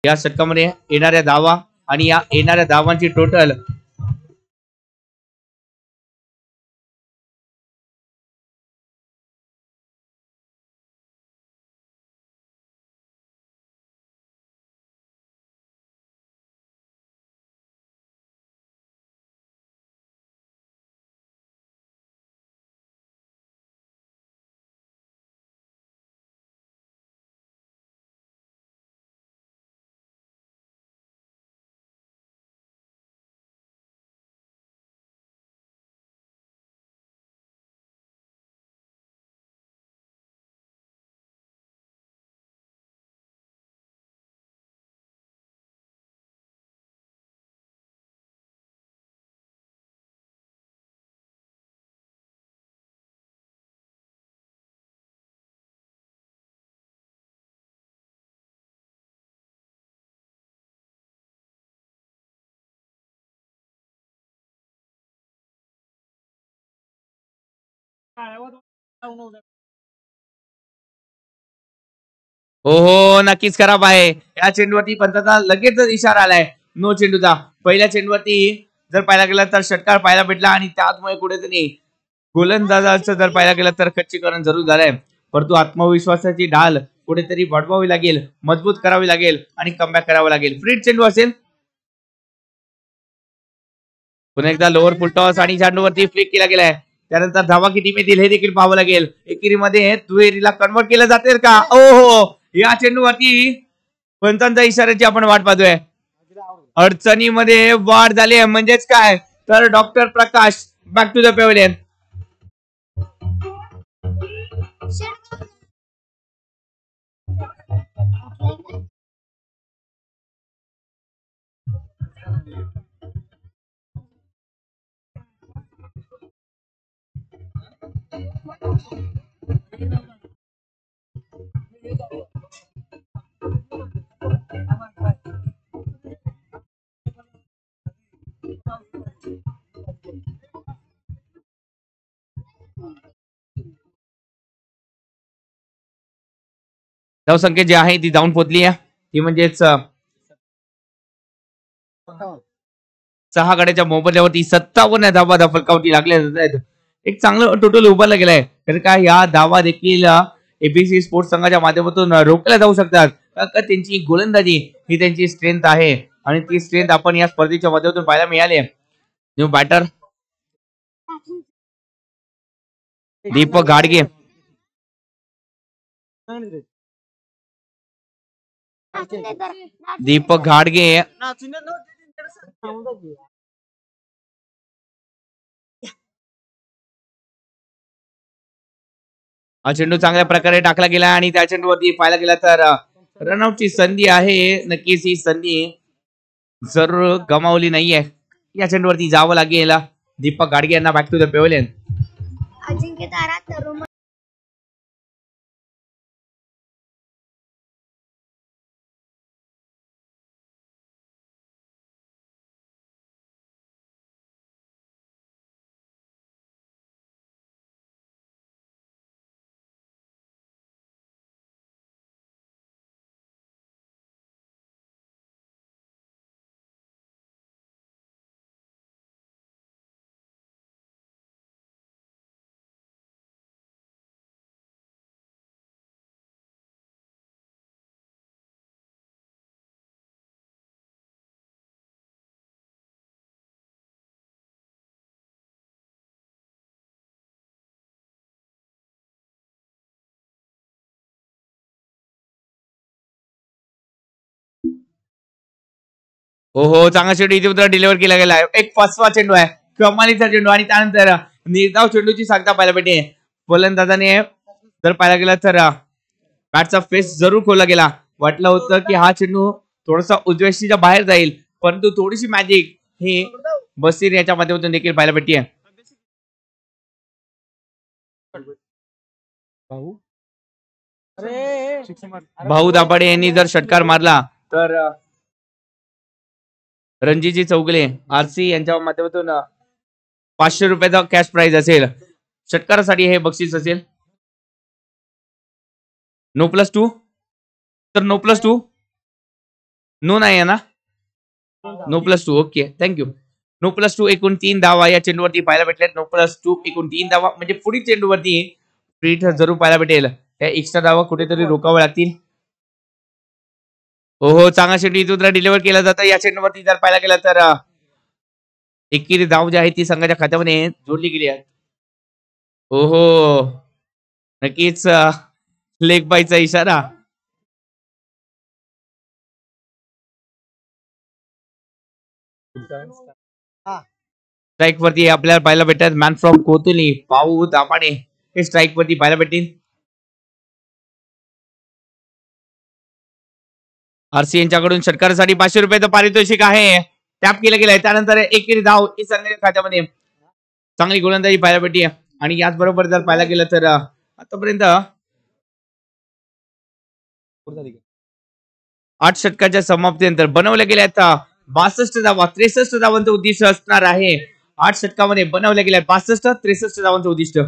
या षटकामध्ये येणाऱ्या धावा आणि या येणाऱ्या धावांची टोटल हो हो, नक्कीच खराब आहे. या चेंडूवरती पंचाचा लगेच इशारा आलाय नो चेंडूचा. पहिल्या चेंडूवरती जर पाहायला गेला तर षटकार पाहायला भेटला आणि त्यामुळे कुठेतरी गोलंदाजाचं जर पाहायला गेलं तर खच्चीकरण जरूर झालंय. परंतु आत्मविश्वासाची ढाल कुठेतरी वाढवावी लागेल, मजबूत करावी लागेल आणि कमबॅक करावं लागेल. फ्री चेंडू असेल. पुन्हा एकदा लोअर फुल टॉस आणि चेंडूवरती फ्लिक केला गेलाय. त्यानंतर धावा किती मिळतील हे देखील पाहावं लागेल. एकेरीमध्ये दुहेरीला कन्वर्ट केलं जातील का? ओ हो, या चेंडूवरती पंचांच्या इशाऱ्याची आपण वाट पाहतोय. अडचणीमध्ये वाढ झाली आहे. म्हणजेच काय तर doctor Prakash back to the pavilion. धावसंख्या जी आहे ती जाऊन पोहोचली आहे. ती म्हणजेच 6 गड्याच्या मोबदल्यावरती 57 धावा फलकावरती लागल्या जात आहेत. एक चांगलं टोटल उभारला गेलाय. तर काय या धावा देखील एबीसी स्पोर्ट्स संघाच्या माध्यमातून रोखल्या जाऊ शकतात. का त्यांची गोलंदाजी ही त्यांची स्ट्रेंथ आहे आणि ती स्ट्रेंथ आपण या स्पर्धेच्या माध्यमातून पाहायला मिळाली. न्यू बॅटर दीपक घाडगे. दीपक घाडगे हा चेंडू चांगल्या प्रकारे टाकला गेला आणि त्या चेंडूवरती पाहायला गेला तर रनआउटची संधी आहे. नक्कीच ही संधी जरूर गमावली नाहीये. या चेंडूवरती जावं लागेल दीपक गाडगे यांना बॅक टू द पेव्हिलियन. हो हो, चांगला चेंडू इथे डिलिव्हर केला गेला. एक फसवा चेंडू आहे, कमालीचा चेंडू आणि त्यानंतर निर्धाव चेंडूची सांगता पाहायला भेटते. फलंदाजाने जर पाहायला गेला तर बॅटचा फेस जरूर खोलला गेला. वाटलं होतं की हा चेंडू थोडासा उजव्याशीच्या बाहेर जाईल, परंतु थोडीशी मॅजिक हे बसीर याच्या माध्यमातून देखील पाहायला भेटते. भाऊ दाभाडे यांनी जर षटकार मारला तर रणजीजी चौगले आरसी यांच्या माध्यमातून 500 रुपयाचा कॅश प्राइज असेल. षटकारासाठी हे बक्षीस असेल. नो +2 तर नो +2 नो नाही आहे ना. No +2 okay thank you. नो +2 एकूण 3 धावा या चेंडूवरती पाहायला भेटल्यात. नो +2 एकूण 3 धावा म्हणजे पुढील चेंडूवरती फ्रीट जरूर पाहायला भेटेल. या एक्स्ट्रा धावा कुठेतरी रोखाव्या लागतील. हो हो, चांगला चेंडू इथून डिलिव्हर केला जातं. या चेंडूवरती जर पाहायला गेला तर एकेरी धाव जी आहे ती संघाच्या खात्यामध्ये जोडली गेली आहे. हो हो, नक्कीच लेग बायचा इशारा. स्ट्राईक वरती आपल्याला पाहायला भेटतात मॅन फ्रॉम कोथुली पाऊ दाभाडे हे स्ट्राईक वरती पाहायला भेटतील. आरसी यांच्याकडून षटकारासाठी 500 रुपयाचं पारितोषिक आहे. टॅप केलं गेलंय. त्यानंतर एकेरी धाव ही संघाच्या खात्यामध्ये चांगली गोलंदाजी पाहायला भेटली आणि याचबरोबर जर पाहायला गेलं तर आतापर्यंत 8 षटकाच्या समाप्तीनंतर बनवल्या गेल्या 62 धावा. 63 धावांचं उद्दिष्ट असणार आहे. 8 षटकामध्ये बनवल्या गेल्या 62 63 धावांचं उद्दिष्ट.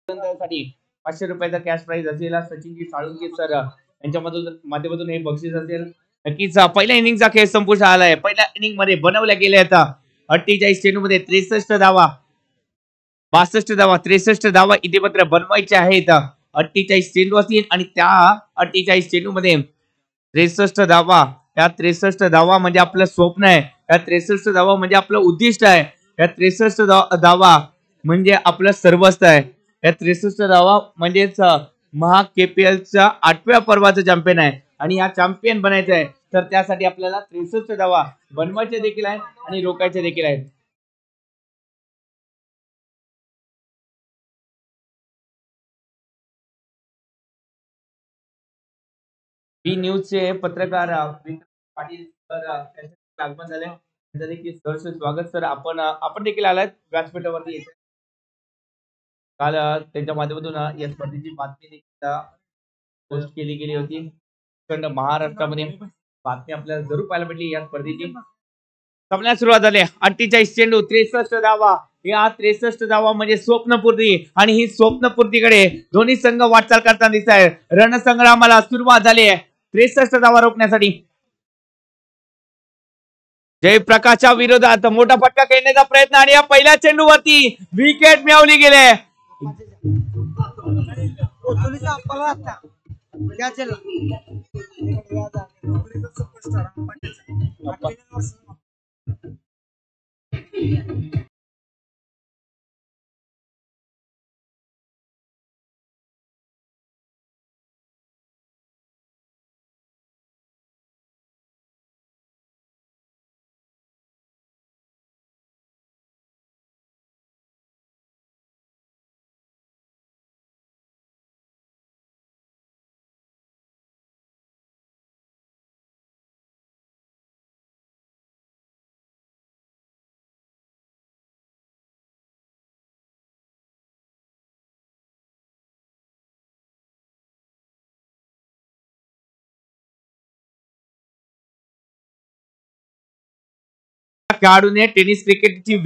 साठी 500 रुपयाचा कॅश प्राइज असेल. सचिनजी साळुंके सर यांच्यामधून माध्यमातून हे बक्षीस असेल. नक्कीच पहिल्या इनिंगचा खेळ संपुष्टात आलाय. पहिल्या इनिंग मध्ये बनवल्या गेल्या आता 48 चेंडूमध्ये 63 धावा, 62 धावा, 63 धावा इथे मात्र बनवायचे आहेत. 48 चेंडू असतील आणि त्या 48 चेंडू मध्ये 63 धावा. या 63 धावा म्हणजे आपलं स्वप्न आहे. या 63 धावा म्हणजे आपलं उद्दिष्ट आहे. या 63 धावा म्हणजे आपलं सर्वस्व आहे. या 63 धावा म्हणजेच महा KPL च्या 8व्या पर्वाचं चॅम्पियन आहे आणि या चॅम्पियन बनायचं आहे. तर त्यासाठी आपल्याला 63 धावा बनवायचे देखील आहेत आणि रोखायचे देखील आहेत. बी न्यूजचे पत्रकार पाटील सर त्यांचे आगमन झाले. त्यांचं देखील सहर्ष स्वागत सर. आपण देखील आलात व्यासपीठावरती. काल त्यांच्या माध्यमातून या स्पर्धेची बातमी देखील पोस्ट केली गेली होती. अखंड महाराष्ट्रामध्ये बातमी आपल्याला जरूर पाहायला भेटली या स्पर्धेची. सामन्याला सुरुवात झाली. 48 चेंडू 63 धावा. या 63 धावा म्हणजे स्वप्नपूर्ती आणि ही स्वप्नपूर्तीकडे दोन्ही संघ वाटचाल करताना दिसत आहे. रणसंग्रामाला सुरुवात झाली आहे 63 धावा रोखण्यासाठी. जयप्रकाशच्या विरोधात मोठा फटका खेळण्याचा प्रयत्न आणि या पहिल्या चेंडूवरती विकेट मिळवली गेली. खेळाडूने टेनिस क्रिकेटची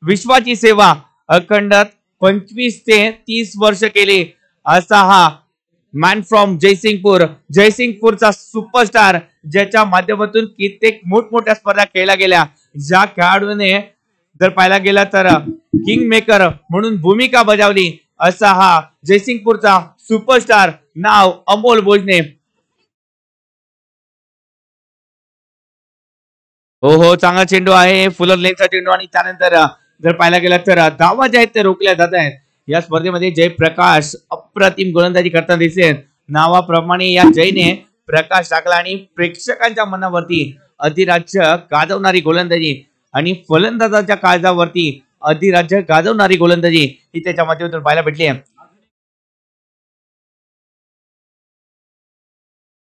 विश्वाची सेवा अखंड 25 ते 30 वर्ष केली असा हा मॅन फ्रॉम जयसिंगपूरचा सुपरस्टार, ज्याच्या माध्यमातून कित्येक मोठमोठ्या स्पर्धा खेळल्या गेल्या. ज्या खेळाडूने जर पाहायला गेला तर किंग मेकर म्हणून भूमिका बजावली असा हा जयसिंगपूरचा सुपरस्टार नाव अमोल भोजने. हो, चांगला चेंडू आहे. फुलर लेनचा चेंडू आणि त्यानंतर जर पाहायला गेला तर धावा ज्या आहेत ते रोखल्या जात आहेत. या स्पर्धेमध्ये जयप्रकाश अप्रतिम गोलंदाजी करताना दिसेल. नावाप्रमाणे या जयने प्रकाश टाकला आणि प्रेक्षकांच्या मनावरती अधिराज्य गाजवणारी गोलंदाजी आणि फलंदाजाच्या काळजावरती अधिराज्य गाजवणारी गोलंदाजी ही त्याच्या माध्यमातून पाहायला भेटली आहे.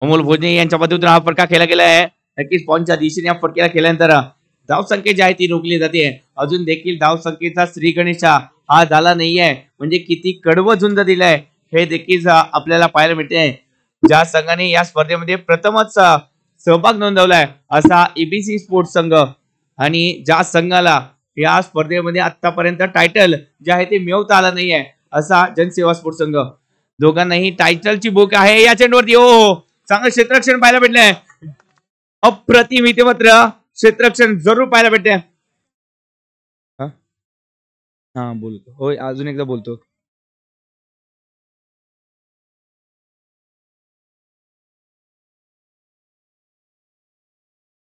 अमोल भोजने यांच्या माध्यमातून हा फटका खेळला गेला आहे. नक्कीच पॉईंटच्या दिशेने या फटक्याला केल्यानंतर धाव संख्या जी आहे ती रोखली जाते. अजून देखील धाव संख्येचा श्री गणेशा हा झाला नाहीये. म्हणजे किती कडवं झुंज दिलंय हे देखील आपल्याला पाहायला मिळते. ज्या संघाने या स्पर्धेमध्ये प्रथमच सहभाग नोंदवलाय असा एबीसी स्पोर्ट्स संघ आणि ज्या संघाला या स्पर्धेमध्ये आतापर्यंत टायटल जे आहे ते मिळवता आलं नाहीये असा जनसेवा स्पोर्ट्स संघ. दोघांनाही टायटलची बुक आहे. या चेंडूवरती हो चांगलं क्षेत्ररक्षण पाहायला भेटलंय. अप्रतिम इथे मात्र क्षेत्ररक्षण जरूर पाहायला भेटते. हा बोलतो होय, अजून एकदा बोलतो.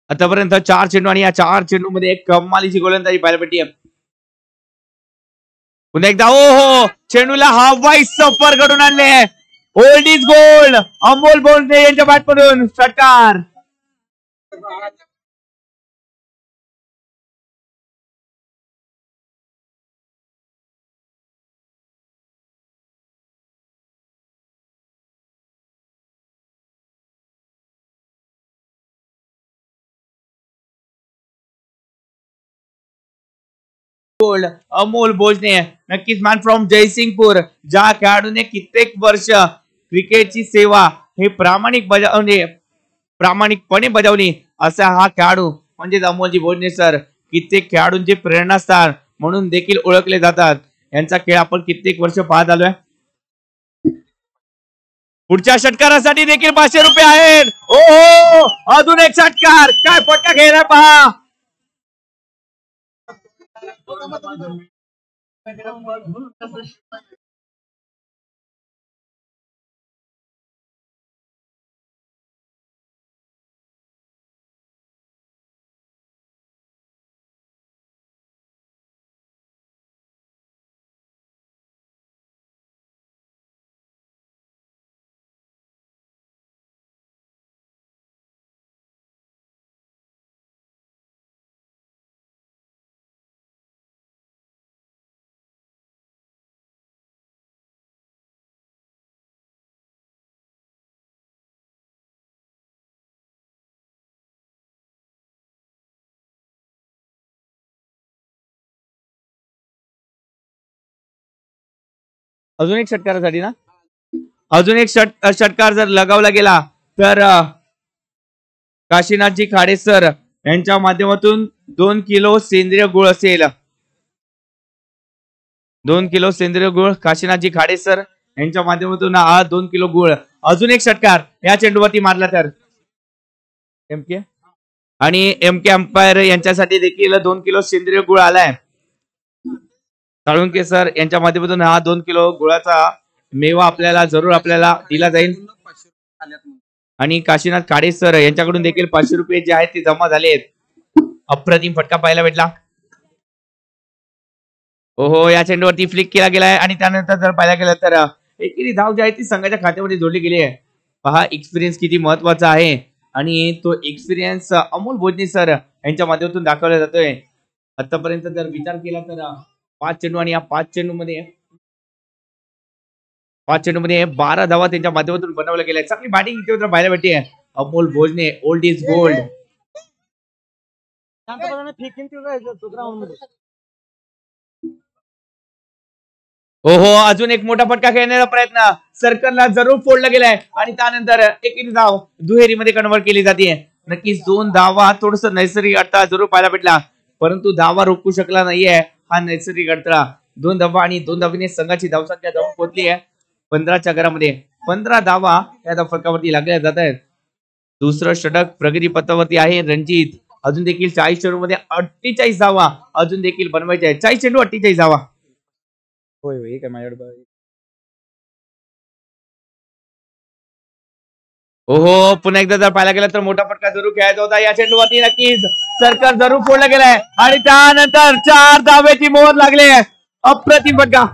आतापर्यंत 4 चेंडू आणि या 4 चेंडू मध्ये एक कमालीची गोलंदाजी पाहायला भेटते. पुन्हा एकदा हो चेंडूला हवाई सफर घडून आणले. Old is gold. अमोल बोलणे यांच्या बॅटमधून षटकार. गोल्ड अमोल भोजने नक्कीच मॅन फ्रॉम जयसिंगपूर, ज्या खेळाडूने कित्येक वर्ष क्रिकेटची सेवा हे प्रामाणिकपणे बजावली असा हा खेळाडू म्हणजेच अमोलजी भोजने सर. कित्येक खेळाडूंचे प्रेरणास्थान म्हणून देखील ओळखले जातात. यांचा खेळ आपण कित्येक वर्ष पाहत आलोय. पुढच्या षटकारासाठी देखील 500 रुपये आहेत. ओ अजून एक षटकार. काय फटका घ्यायला पहा. अजून एक षटकारासाठी ना, अजून एक षटकार जर लगावला गेला तर काशीनाथजी खाडे सर यांच्या माध्यमातून 2 किलो सेंद्रिय गुळ असेल. 2 किलो सेंद्रिय गुळ काशीनाथजी खाडे सर यांच्या माध्यमातून हा 2 किलो गुळ. अजून एक षटकार या चेंडूवरती मारला तर एम के आणि एम के अंपायर यांच्यासाठी देखील 2 किलो सेंद्रिय गुळ आलाय. साळुंके सर यांच्या माध्यमातून हा 2 किलो गुळाचा मेवा आपल्याला दिला जाईल. आणि काशीनाथ खाडे सर यांच्याकडून देखील 500 रुपये जे आहेत ते जमा झाले आहेत. अप्रतिम फटका पाहायला भेटला. ओहो, या चेंडूवरती फ्लिक केला गेलाय आणि त्यानंतर जर पाहायला गेलं तर एकेरी धाव जी आहे ती संघाच्या खात्यामध्ये जोडली गेली आहे. पहा एक्सपिरियन्स किती महत्वाचा आहे आणि तो एक्सपिरियन्स अमोल भोजने सर यांच्या माध्यमातून दाखवला जातोय. आतापर्यंत जर विचार केला तर 5 चेंडू आणि या 5 चेंडूमध्ये 12 धावा त्यांच्या माध्यमातून बनवल्या गेल्या. चांगली बॅटिंग इथे पाहायला भेटते. Amol Bhojne old is gold. ओहो, अजून एक मोठा फटका खेळण्याचा प्रयत्न सर्कलला जरूर फोडला गेलाय आणि त्यानंतर एक धाव दुहेरीमध्ये कन्वर्ट केली जाते. नक्कीच 2 धावा थोडस नैसर्गिक अडथळा जरूर पाहायला भेटला, परंतु धावा रोखू शकला नाहीये हा नैसर्गिक अडथळा. 2 धावा आणि 2 धावीने संघाची धावसंख्या जाऊन पोहोचली आहे 15च्या घरामध्ये. 15 धावा या फटकावरती लागल्या जात आहेत. दुसरं षटक प्रगती पथावरती आहे रणजित. अजून देखील 40 चेंडूमध्ये 48 धावा अजून देखील बनवायच्या आहेत. 40 चेंडू 48 धावा. होय होय, काय माझ्याकडे. ओहो, पुन्हा एकदा जर पाहायला गेलं तर मोठा फटका जरूर खेळायचा होता. या चेंडूवरती नक्कीच सर्कल जरूर फोडला गेलाय आणि त्यानंतर 4 धावेची मोहर लागली. अप्रतिम फटका.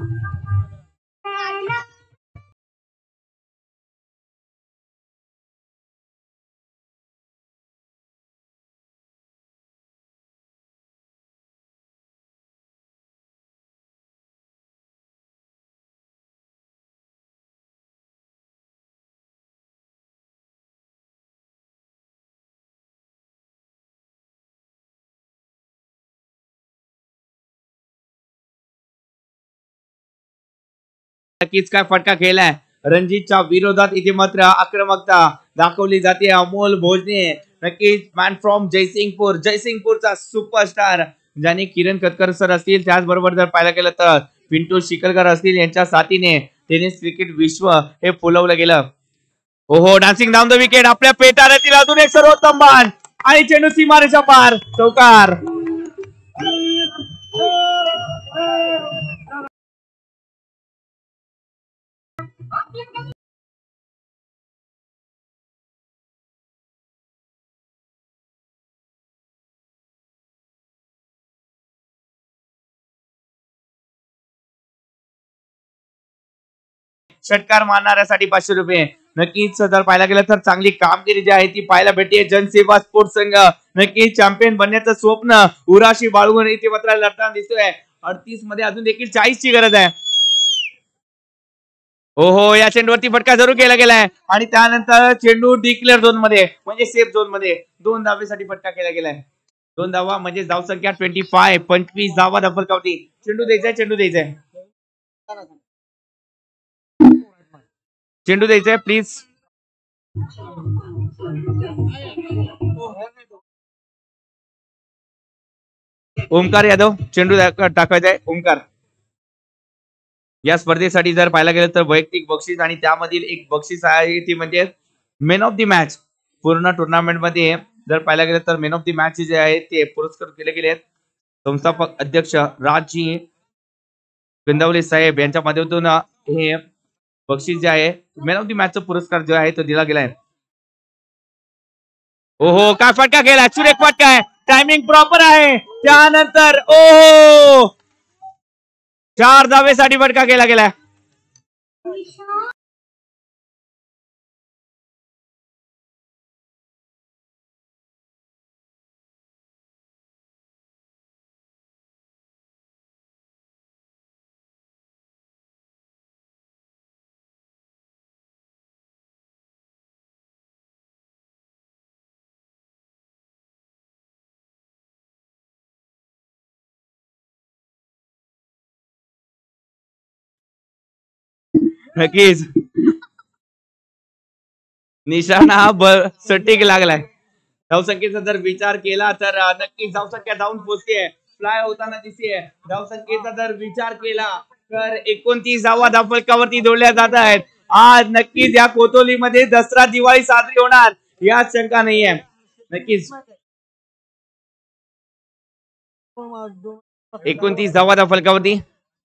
नक्कीच काय फटका खेळलाय. रणजितच्या विरोधात इथे मात्र आक्रमकता दाखवली जाते. अमोल भोजने नक्कीच मॅन फ्रॉम जयसिंगपूरचा सुपरस्टार ज्याने किरण कटकर सर असतील, त्याचबरोबर जर पाहायला गेलं तर पिंटू शिकलकर असतील, यांच्या साथीने टेनिस क्रिकेट विश्व हे फुलवलं गेलं. ओहो, डान्सिंग डाऊन द विकेट. आपल्या पेटाऱ्यातील अजून एक सर्वोत्तम बाण आणि चेंडू सीमारेषा पार. चौकार. षटकार मारणाऱ्यासाठी 500 रुपये. नक्कीच जर पाहायला गेलं तर चांगली कामगिरी जी आहे ती पाहायला भेटते. जनसेवा स्पोर्ट्स संघ नक्कीच चॅम्पियन बनण्याचं स्वप्न उराशी बाळगून इथे मात्र लढताना दिसतोय. 38 मध्ये अजून देखील 40 ची गरज आहे. ओहो, या चेंडूवरती फटका जरूर केला गेलाय आणि त्यानंतर चेंडू डिक्लेअर झोन मध्ये म्हणजे सेफ झोन मध्ये 2 धावेसाठी फटका केला गेलाय. 2 धावा म्हणजे धाव संख्या 25 धावा फलकावती. चेंडू द्यायचाय, चेंडू द्यायचाय प्लीज. ओमकार यादव चेंडू टाकायचाय. ओमकार. या स्पर्धेसाठी जर पाहायला गेलं तर वैयक्तिक बक्षीस आणि त्यामधील एक बक्षीस आहे ती म्हणजे मॅन ऑफ द मॅच. पूर्ण टुर्नामेंट मध्ये जर पाहायला गेलं तर मॅन ऑफ द मॅच जे आहे ते पुरस्कार केले गेले आहेत. संस्थापक अध्यक्ष राजजी पिंदवले साहेब यांच्या माध्यमातून हे बक्षीस जे आहे मॅन ऑफ द मॅचचा पुरस्कार जो आहे तो दिला गेलाय. ओहो, काय फटका केला. सुरेख फटका आहे. टायमिंग प्रॉपर आहे. त्यानंतर ओहो, 4 धावेसाठी फटका केला गेलाय. नक्कीच निशाणा सटीक लागलाय. धावसंख्येचा जर विचार केला तर नक्कीच धावसंख्या जाऊन पोहोचते, फ्लाय होताना दिसते. धावसंख्येचा जर विचार केला तर 29 धावा धावफलकावरती जोडल्या जात आहेत. आज नक्कीच या कोतोलीमध्ये दसरा दिवाळी साजरी होणार यात शंका नाहीये. नक्कीच 29 धावा धावफलकावरती.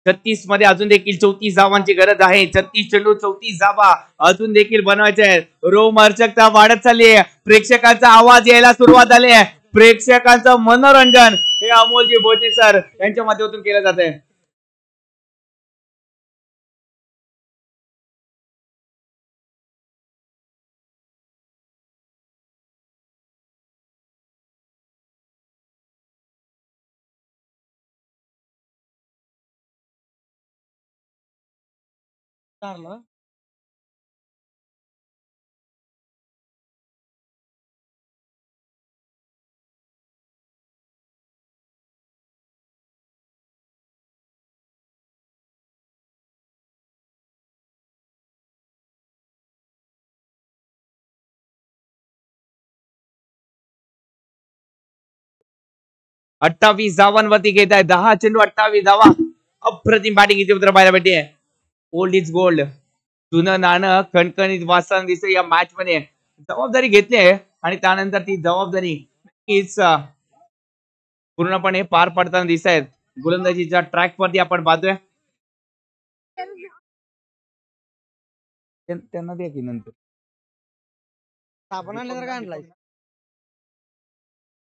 36 मध्ये अजून देखील 34 धावांची गरज आहे. 36 चेंडू 34 धावा अजून देखील बनवायचे आहेत. रोमहर्षकता वाढत चालली आहे. प्रेक्षकांचा आवाज यायला सुरुवात झाली आहे. प्रेक्षकांचं मनोरंजन हे अमोलजी भोजने सर यांच्या माध्यमातून केलं जात आहे. अठ्ठावीस धावांवरती घेत आहे. 10 चेंडू 28 धावा. अप्रतिम बॅटिंग इथे मित्र पाहायला भेटते. Old is gold. जुनं नाणं खणखणीत वाचताना दिसते या मॅच मध्ये. जबाबदारी घेतली आहे आणि त्यानंतर ती जबाबदारी नक्कीच पूर्णपणे पार पडताना दिसत आहेत. गोलंदाजीच्या ट्रॅक वरती आपण पाहतोय. त्यांना द्या की नंतर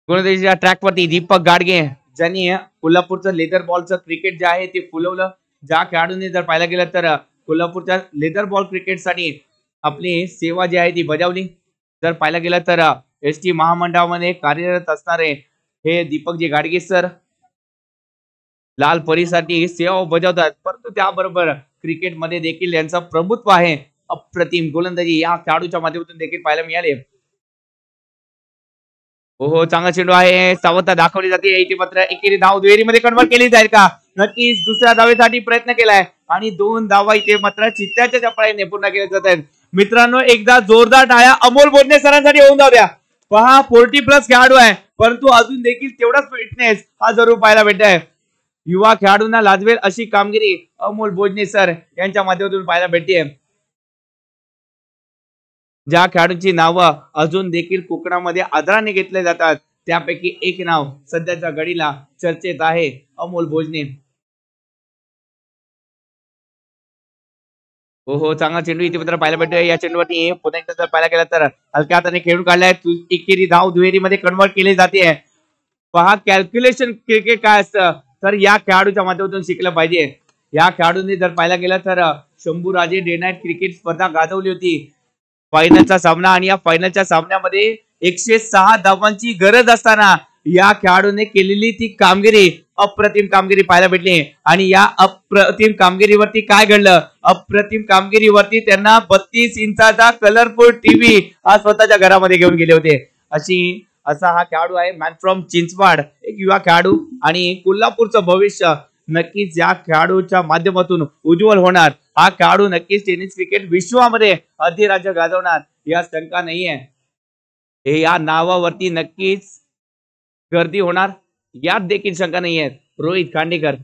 गोलंदाजीच्या ट्रॅक वरती दीपक गाडगे ज्यांनी कोल्हापूरचं लेदर बॉलचं क्रिकेट जे आहे ते फुलवलं. ज्या खेळाडूंनी जर पाहायला गेलं तर कोल्हापूरच्या लेदर बॉल क्रिकेटसाठी आपली सेवा जी आहे ती बजावली. जर पाहायला गेलं तर एसटी महामंडळामध्ये कार्यरत असणारे हे दीपकजी गाडगे सर लाल परीसाठी सेवा बजावतात, परंतु त्याबरोबर क्रिकेटमध्ये देखील यांचं प्रभुत्व आहे. अप्रतिम गोलंदाजी या खेळाडूच्या माध्यमातून देखील पाहायला मिळाले. हो चांगला चेंडू आहे. सावधता दाखवली जाते. इथे मात्र एकेरी धाव दुहेरीमध्ये कन्वर्ट केली जाईल का? नक्कीच दुसऱ्या धावेसाठी प्रयत्न केलाय आणि 2 धावा इथे मात्र चित्त्याच्या चपळाईने पूर्ण केल्या जात आहेत. मित्रांनो एकदा जोरदार टाळ्या अमोल भोजने सरांसाठी होऊन जाऊ द्या. पहा 40+ खेळाडू आहे, परंतु अजून देखील तेवढाच फिटनेस हा जरूर पाहायला भेटत आहे. युवा खेळाडूंना लाजवेल अशी कामगिरी अमोल भोजने सर यांच्या माध्यमातून पाहायला भेटते. ज्या खेळाडूंची नावं अजून देखील कोकणामध्ये आदराने घेतले जातात त्यापैकी एक नाव सध्याच्या घडीला चर्चेत आहे, अमोल भोजने. हो चांगला चेंडू इथे मात्र पाहायला भेटतोय. या चेंडूवरती पुन्हा एकदा जर पाहायला गेला तर हलक्या हाताने खेळून काढलाय. एकेरी धाव दुहेरीमध्ये कन्वर्ट केली जाते. पहा कॅल्क्युलेशन क्रिकेट काय असतं तर या खेळाडूच्या माध्यमातून शिकलं पाहिजे. या खेळाडूंनी जर पाहायला गेलं तर शंभूराजे डे नाईट क्रिकेट स्पर्धा गाजवली होती. फायनलचा सामना आणि या फायनलच्या सामन्यामध्ये 106 धावांची गरज असताना या खेळाडूने केलेली ती कामगिरी अप्रतिम कामगिरी पाहायला भेटली. आणि या अप्रतिम कामगिरीवरती काय घडलं? अप्रतिम कामगिरीवरती त्यांना 32 इंचाचा कलरफुल टीव्ही हा स्वतःच्या घरामध्ये घेऊन गेले होते. असा हा खेळाडू आहे मॅन फ्रॉम चिंचवाड, एक युवा खेळाडू आणि कोल्हापूरचं भविष्य नक्कीच या खेळाडूच्या माध्यमातून उज्ज्वल होणार. हा खेळाडू नक्कीच टेनिस क्रिकेट विश्वामध्ये अधिराज्य गाजवणार या शंका नाहीये. हे या नावावरती नक्कीच गर्दी होणार यात देखील शंका नाहीये. रोहित खांडेकर.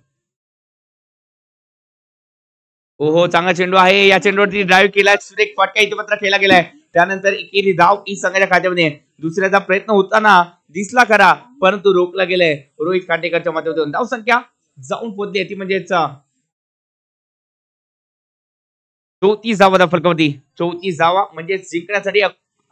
हो चांगला चेंडू आहे. या चेंडूवरती ड्राईव्ह केलाय. सुरेख फटका इथे मात्र खेळला गेलाय. त्यानंतर एकेरी धाव ई संघाच्या खात्यामध्ये. दुसऱ्याचा प्रयत्न होताना दिसला खरा, परंतु रोखला गेलाय रोहित खांडेकरच्या माध्यमातून. धाव संख्या जाऊन पोहोचली ती म्हणजेच 34 धावा फलकावरती. 34 धावा म्हणजे जिंकण्यासाठी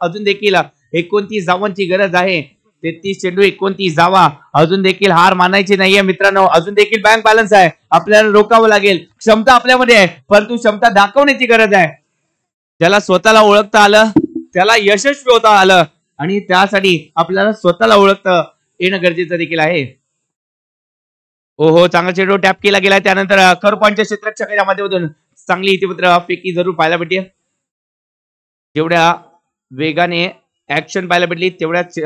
अजून देखील 29 धावांची गरज आहे. 33 चेंडू 29 धावा. अजून देखील हार मानायची नाहीये मित्रांनो. अजून देखील बँक बॅलन्स आहे. आपल्याला रोखावं लागेल. क्षमता आपल्यामध्ये आहे, परंतु क्षमता दाखवण्याची गरज आहे. ज्याला स्वतःला ओळखता आलं त्याला यशस्वी होता आलं आणि त्यासाठी आपल्याला स्वतःला ओळखता येणं गरजेचं देखील आहे. हो चांगला चेंडू टॅप केला गेला. त्यानंतर करपॉईंटच्या क्षेत्ररक्षकाच्या माध्यमातून चांगली इथे मात्र फेकी जरूर पाहायला भेटते. जेवढ्या वेगाने ऍक्शन पाहायला भेटली तेवढ्याच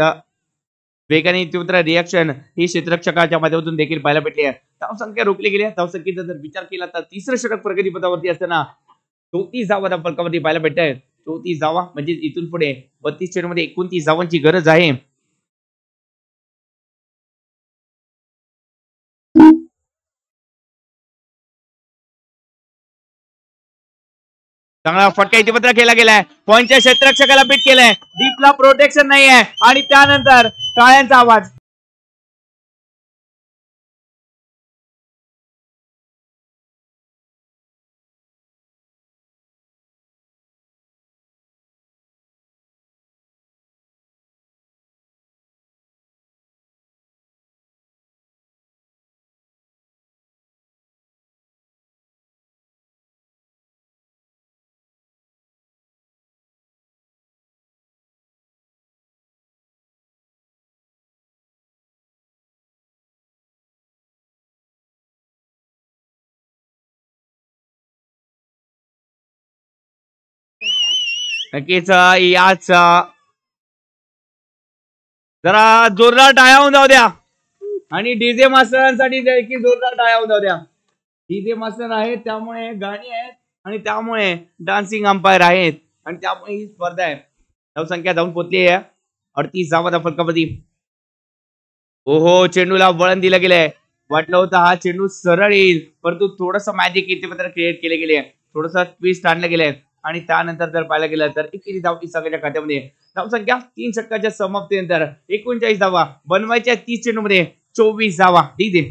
वेगाने इथे मात्र रिॲक्शन ही क्षेत्ररक्षकाच्या माध्यमातून देखील पाहायला भेटली आहे. धावसंख्या रोखली गेली. धावसंख्येचा जर विचार केला तर तिसरं षटक प्रगतीपथावरती असताना 34 धावा त्या फलकावरती पाहायला भेटत आहेत. 34 धावा म्हणजे इथून पुढे 32 चेंडूमध्ये 29 धावांची गरज आहे. चांगला फटका इथे मात्र केला गेलाय. पॉइंटच्या क्षेत्ररक्षकाला बीट केलंय. डीपला प्रोटेक्शन नाही आहे आणि त्यानंतर टाळ्यांचा आवाज. नक्कीच याच जरा जोरदार टाळ्या होऊन जाऊ द्या आणि डीजे मास्टरांसाठी देखील जोरदार टाळ्या होऊन जाऊ द्या. डीजे मास्टर आहेत त्यामुळे गाणी आहेत आणि त्यामुळे डान्सिंग अंपायर आहेत आणि त्यामुळे ही स्पर्धा आहे. धावसंख्या जाऊन पोहोचली आहे 38 धावा फलकामध्ये. ओहो चेंडूला वळण दिलं गेलंय. वाटलं होतं हा चेंडू सरळ येईल परंतु थोडस मॅजिक इथे मात्र क्रिएट केले गेले. थोडस ट्विस्ट आणलं गेलंय आणि त्यानंतर जर पाहायला गेलं तर एकेरी धाव सगळ्याच्या खात्यामध्ये. धावसंख्या 3 षटकाच्या समाप्तीनंतर 39 धावा बनवायच्या 30 चेंडूमध्ये 24 धावा. डीजे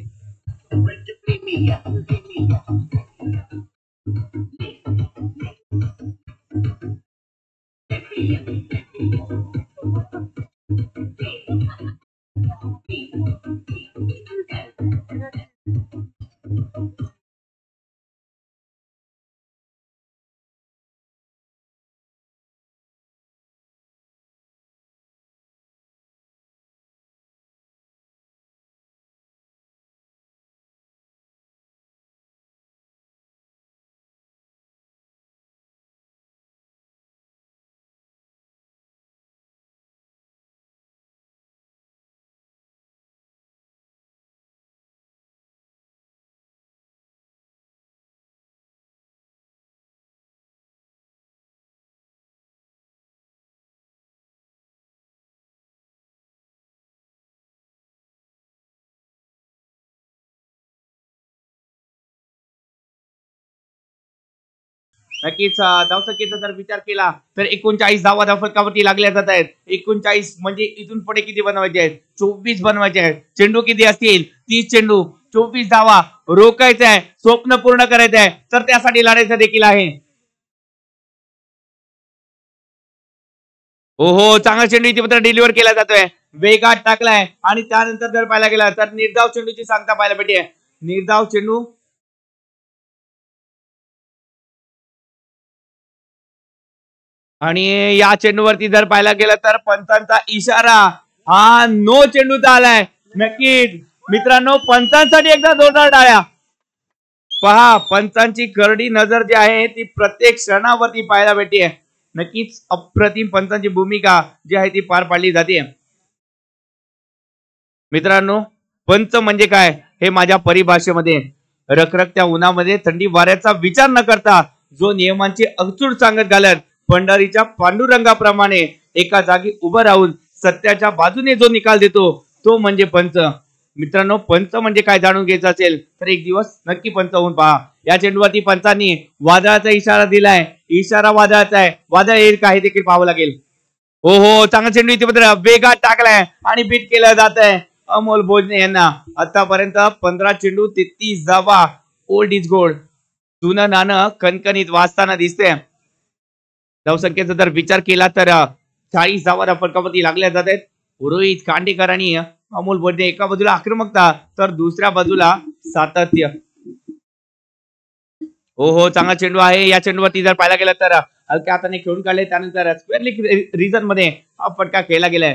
नक्कीच धावसंख्येचा जर विचार केला तर 39 धावा फलकावरती लागल्या जात आहेत. 39 म्हणजे इथून पुढे किती बनवायचे आहेत? 24 बनवायचे आहेत. चेंडू किती असतील? 30 चेंडू 24 धावा रोखायचं आहे. स्वप्न पूर्ण करायचं आहे तर त्यासाठी लढायचं देखील आहे. हो चांगला चेंडू इथे मात्र डिलिव्हर केला जातोय. वेगात टाकलाय आणि त्यानंतर जर पाहायला गेला तर निर्धाव चेंडूची सांगता पाहायला भेटते. निर्धाव चेंडू आणि या चेंडूवरती जर पाहायला गेलं तर पंचांचा इशारा हा नो चेंडूचा आलाय. नक्कीच मित्रांनो पंचांसाठी एकदा जोरदार टाळ्या. पहा पंचांची करडी नजर जी आहे ती प्रत्येक क्षणावरती पाहायला भेटते. नक्कीच अप्रतिम पंचांची भूमिका जी आहे ती पार पाडली जाते. मित्रांनो पंच म्हणजे काय हे माझ्या परिभाषेमध्ये रखरखत्या उन्हामध्ये थंडी वाऱ्याचा विचार न करता जो नियमांची अचूक सांगत घालत पंढरीच्या पांडुरंगाप्रमाणे एका जागी उभं राहून सत्याच्या बाजूने जो निकाल देतो तो म्हणजे पंच. मित्रांनो पंच म्हणजे काय जाणून घ्यायचं असेल तर एक दिवस नक्की पंच होऊन पहा. या चेंडूवरती पंचांनी वादळाचा इशारा दिलाय. इशारा वादळाचा आहे. वादळ येईल का हे देखील पाहावं लागेल. हो चांगला चेंडू इथे मात्र वेगात टाकलाय आणि बीट केलं जात आहे अमोल भोजने यांना. आतापर्यंत 15 चेंडू 33 धावा. Old is gold. जुनं नाणं कणकणीत वाचताना दिसते. धावसंख्येचा जर विचार केला तर 40 धावा फलकावरती लागल्या जात आहेत. रोहित खांडेकर आणि अमोल भोजने एका बाजूला आक्रमकता तर दुसऱ्या बाजूला सातत्य. हो चांगला चेंडू आहे. या चेंडूवरती जर पाहायला गेलं तर हलक्या हाताने खेळून काढले त्यानंतर स्क्वेअर रिजन मध्ये हा फटका खेळला गेलाय.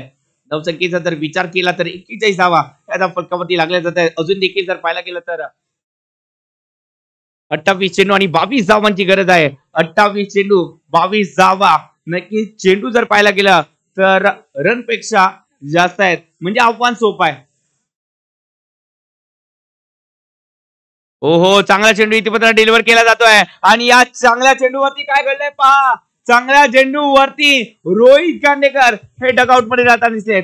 धावसंख्येचा जर विचार केला तर 41 धावा या फलकावरती लागल्या जात आहेत. अजून देखील जर पाहायला गेलं तर 28 चेंडू आणि 22 धावांची गरज आहे. 28 चेंडू 22 धावा. नक्की चेंडू जर पाहायला गेला तर रन पेक्षा जास्त आहेत म्हणजे आव्हान सोपं आहे. हो हो, चांगला चेंडू इथे डिलिव्हर केला जातोय आणि या चांगल्या चेंडूवरती काय घडलंय पहा. चांगल्या चेंडूवरती रोहित खांडेकर हे डगआउट मध्ये जाताना दिसलेत.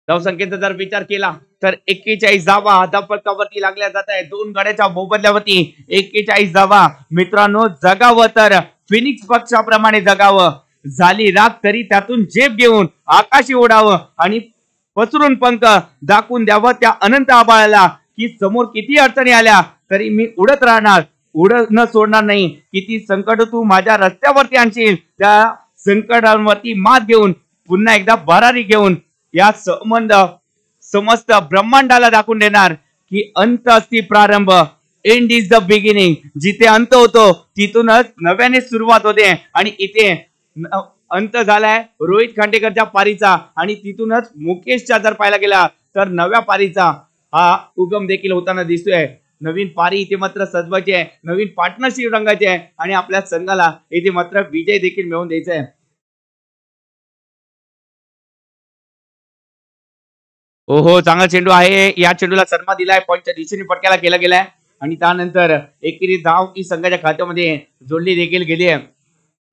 धावसंख्येचा जर विचार केला तर 41 धावा धावपथकावरती लागल्या जात आहे. 2 गड्याच्या मोबदल्यावरती 41 धावा. मित्रांनो, जगावं तर फिनिक्स पक्षाप्रमाणे जगावं. झाली राग तरी त्यातून झेप घेऊन आकाशी ओढावं आणि पसरून पंख दाखवून द्यावं त्या अनंत आभाळाला की समोर किती अडचणी आल्या तरी मी उडत राहणार, उडत सोडणार नाही. किती संकट तू माझ्या रस्त्यावरती आणशील त्या संकटांवरती मात घेऊन पुन्हा एकदा भरारी घेऊन या समस्त ब्रह्मांडाला दाखवून देणार की अंत असती प्रारंभ. End is the beginning. जिथे अंत होतो तिथूनच नव्याने सुरुवात होते आणि इथे अंत झालाय रोहित खांडेकरच्या पारीचा आणि तिथूनच मुकेशच्या जर पाहायला गेला तर नव्या पारीचा हा उगम देखील होताना दिसतोय. नवीन पारी इथे मात्र सजवायची आहे, नवीन पार्टनरशिप रंगायची आहे आणि आपल्या संघाला इथे मात्र विजय देखील मिळवून द्यायचा आहे. हो हो, चांगला चेंडू आहे. या चेंडूला सन्मान दिलाय, पॉईंटच्या दिशेने फटक्याला केला गेलाय आणि त्यानंतर एकेरी धाव ही संघाच्या खात्यामध्ये जोडली देखील गेली आहे.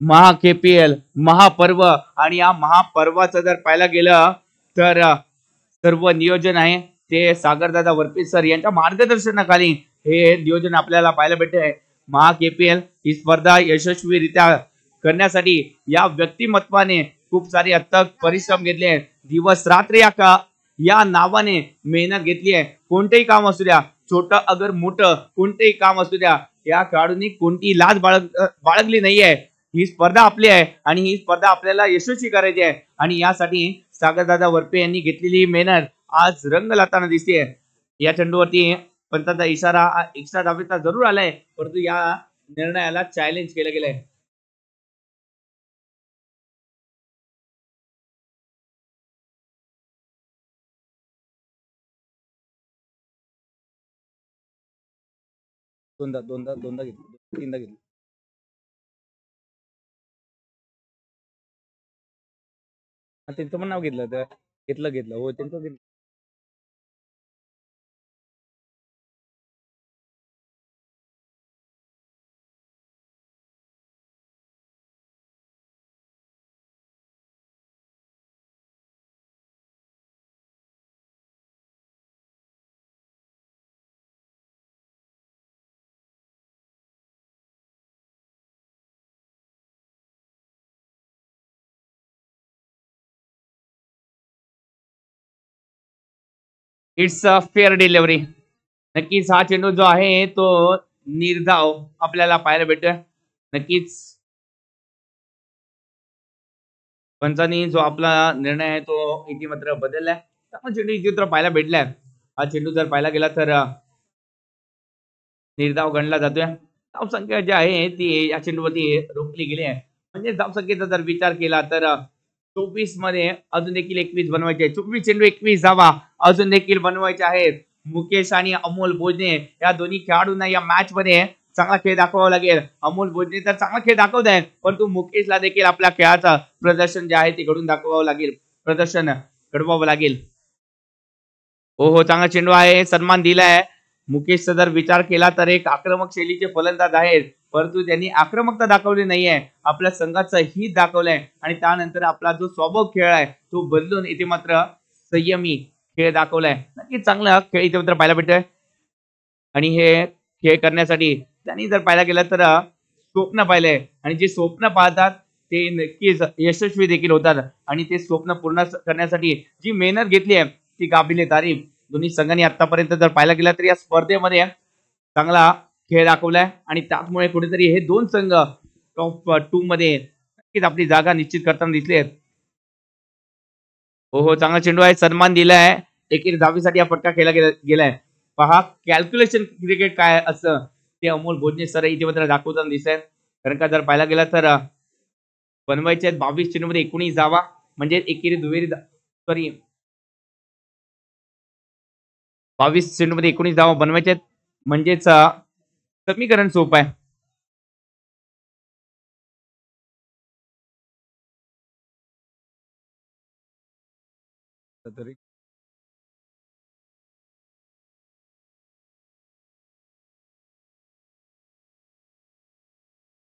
महा KPL महापर्व आणि या महापर्वाचं जर पाहायला गेलं तर सर्व नियोजन आहे ते सागरदादा वरपे सर यांच्या मार्गदर्शनाखाली हे नियोजन आपल्याला पाहायला भेटते. महा KPL ही स्पर्धा यशस्वीरित्या करण्यासाठी या व्यक्तिमत्वाने खूप सारे अथक परिश्रम घेतले. दिवस रात्र या नावाने मेहनत घेतली आहे. कोणतेही काम असू द्या, छोटं अगर मोठं कोणतेही काम असू द्या, या खेळाडूंनी कोणती लाज बाळगली नाहीये. ही स्पर्धा आपली आहे आणि ही स्पर्धा आपल्याला यशस्वी करायची आहे आणि यासाठी सागरदादा वरपे यांनी घेतलेली मेहनत आज रंग लावताना दिसते. या चेंडूवरती पंचाचा इशारा एक्स्ट्रा धावेचा जरूर आलाय, परंतु या निर्णयाला चॅलेंज केलं गेलंय. दोनदा दोनदा दोनदा घेतलं, तीनदा घेतलं. त्यांचं पण नाव घेतलं तर घेतलं घेतलं हो त्यांचं घेतलं. It's a fair delivery. नक्कीच हा चेंडू जो आहे तो निर्धाव आपल्याला पाहायला भेटतोय. नक्कीच पंचांनी जो आपला निर्णय आहे तो इथे मात्र बदललाय. त्यामुळे चेंडू इथे तर पाहायला भेटलाय. हा चेंडू जर पाहायला गेला तर निर्धाव गणला जातोय. धावसंख्या जी आहे ती या चेंडूवरती रोखली गेली आहे. म्हणजे धावसंख्येचा जर विचार केला तर 24 मध्ये अजून देखील 21 बनवायचे आहे. 24 चेंडू 21 धावा अजून देखील बनवायचे आहेत. मुकेश आणि अमोल भोजने या दोन्ही खेळाडूंना या मॅच मध्ये चांगला खेळ दाखवावा लागेल. अमोल भोजने तर चांगला खेळ दाखवत आहेत, परंतु मुकेशला देखील आपल्या खेळाचं प्रदर्शन जे आहे ते घडून दाखवावं लागेल, प्रदर्शन घडवावं लागेल. हो हो, चांगला चेंडू आहे, सन्मान दिलाय. मुकेशचा जर विचार केला तर एक आक्रमक शैलीचे फलंदाज आहेत, परंतु त्यांनी आक्रमकता दाखवली नाहीये. आपल्या संघाचं हित दाखवलंय आणि त्यानंतर आपला जो स्वभाव खेळ आहे तो बदलून इथे मात्र संयमी खेळ दाखवलाय. नक्कीच चांगला खेळ इथे मात्र पाहायला भेटतोय आणि हे खेळ करण्यासाठी त्यांनी जर पाहायला गेलं तर स्वप्न पाहिलंय आणि जे स्वप्न पाहतात ते नक्कीच यशस्वी देखील होतात आणि ते स्वप्न पूर्ण करण्यासाठी जी मेहनत घेतली आहे ती काबिले तारीफ. दोन्ही संघांनी आतापर्यंत जर पाहायला गेला तर या स्पर्धेमध्ये चांगला खेळ दाखवलाय आणि त्यामुळे कुठेतरी हे दोन संघ टॉप 2 मध्ये नक्कीच आपली जागा निश्चित करताना दिसले आहेत. हो हो, चांगला चेंडू आहे, सन्मान दिलाय. एकेरी धावीसाठी हा फटका केला गेलाय. पहा कॅल्क्युलेशन क्रिकेट काय असं ते अमोल भोजने सर इथे मात्र दाखवताना दिसत आहेत. कारण का जर पाहायला गेला तर बनवायचे आहेत 22 चेंडूमध्ये 19 धावा म्हणजे एकेरी दुहेरी सॉरी 22 चेंडूमध्ये 19 धावा बनवायचे आहेत म्हणजेच समीकरण सोपं आहे.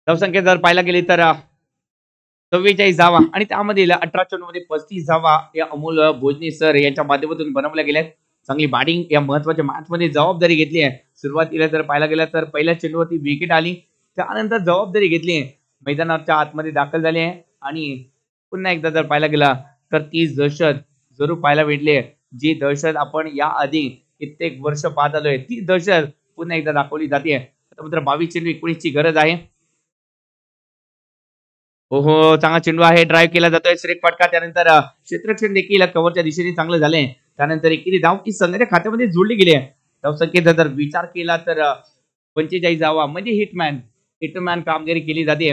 धावसंख्या जर पाहायला गेली तर 44 धावा आणि त्यामध्ये 18 चेंडूमध्ये 35 धावा या अमोल भोजने सर यांच्या माध्यमातून बनवल्या गेल्या. चांगली बॅटिंग या महत्वाच्या मॅच मध्ये जबाबदारी घेतली आहे. सुरुवातीला जर पाहायला गेला तर पहिल्या चेंडूवरती विकेट आली त्यानंतर जबाबदारी घेतली आहे. मैदानाच्या आतमध्ये दाखल झाले आहे आणि पुन्हा एकदा जर पाहायला गेला तर तीच दहशत जरूर पाहायला भेटली. जी दहशत आपण या आधी कित्येक वर्ष पाहत आलोय ती दहशत पुन्हा एकदा दाखवली जाते. आता मात्र 22 चेंडू 19 ची गरज आहे. हो चांगला चेंडू आहे ड्राईव्ह केला जातोय श्रेक फटका त्यानंतर क्षेत्ररक्षण देखील कव्हरच्या दिशेने चांगलं झालंय. त्यानंतर एकेरी धाव की संघाच्या खात्यामध्ये जोडली गेली आहे. धावसंख्येचा जर विचार केला तर 45 धावा म्हणजे हिटमॅन कामगिरी केली जाते.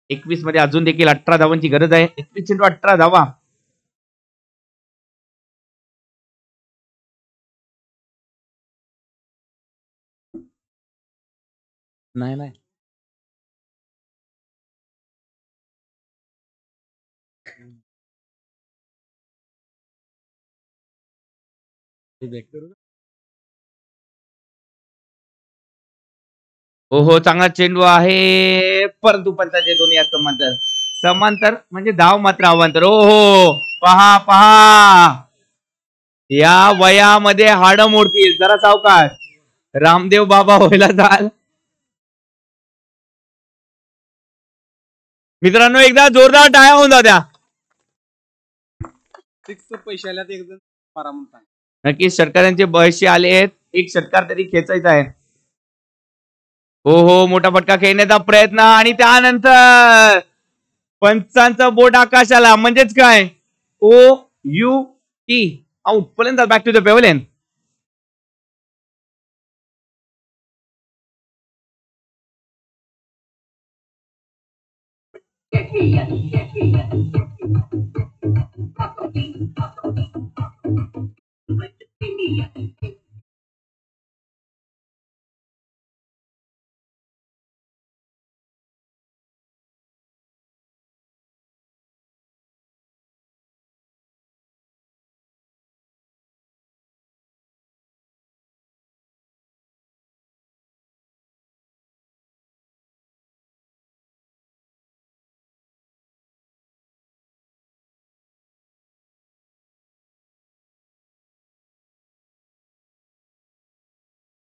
21 मध्ये अजून देखील 18 धावांची गरज आहे. 21 चेंडू 18 धावा. नाही नाही हो चांगला चेंडू आहे परंतु पंचाचे दोन्ही समांतर समांतर म्हणजे धाव मात्र अवांतर. हो पहा पहा या वयामध्ये हाड मोडतील जरा सावकाश रामदेव बाबा व्हायला जाल. मित्रांनो एकदा जोरदार टाळ्या होऊन जाऊ द्या. पैसे आल्यात एकदम म्हणतात नक्कीच षटकारांचे बहशी आले आहेत. एक षटकार तरी खेचायचा आहे. हो मोठा फटका खेळण्याचा प्रयत्न आणि त्यानंतर पंचांचा बोट आकाशाला म्हणजेच काय OUT आउट पर्यंत बॅक टू द पेव्हलियन.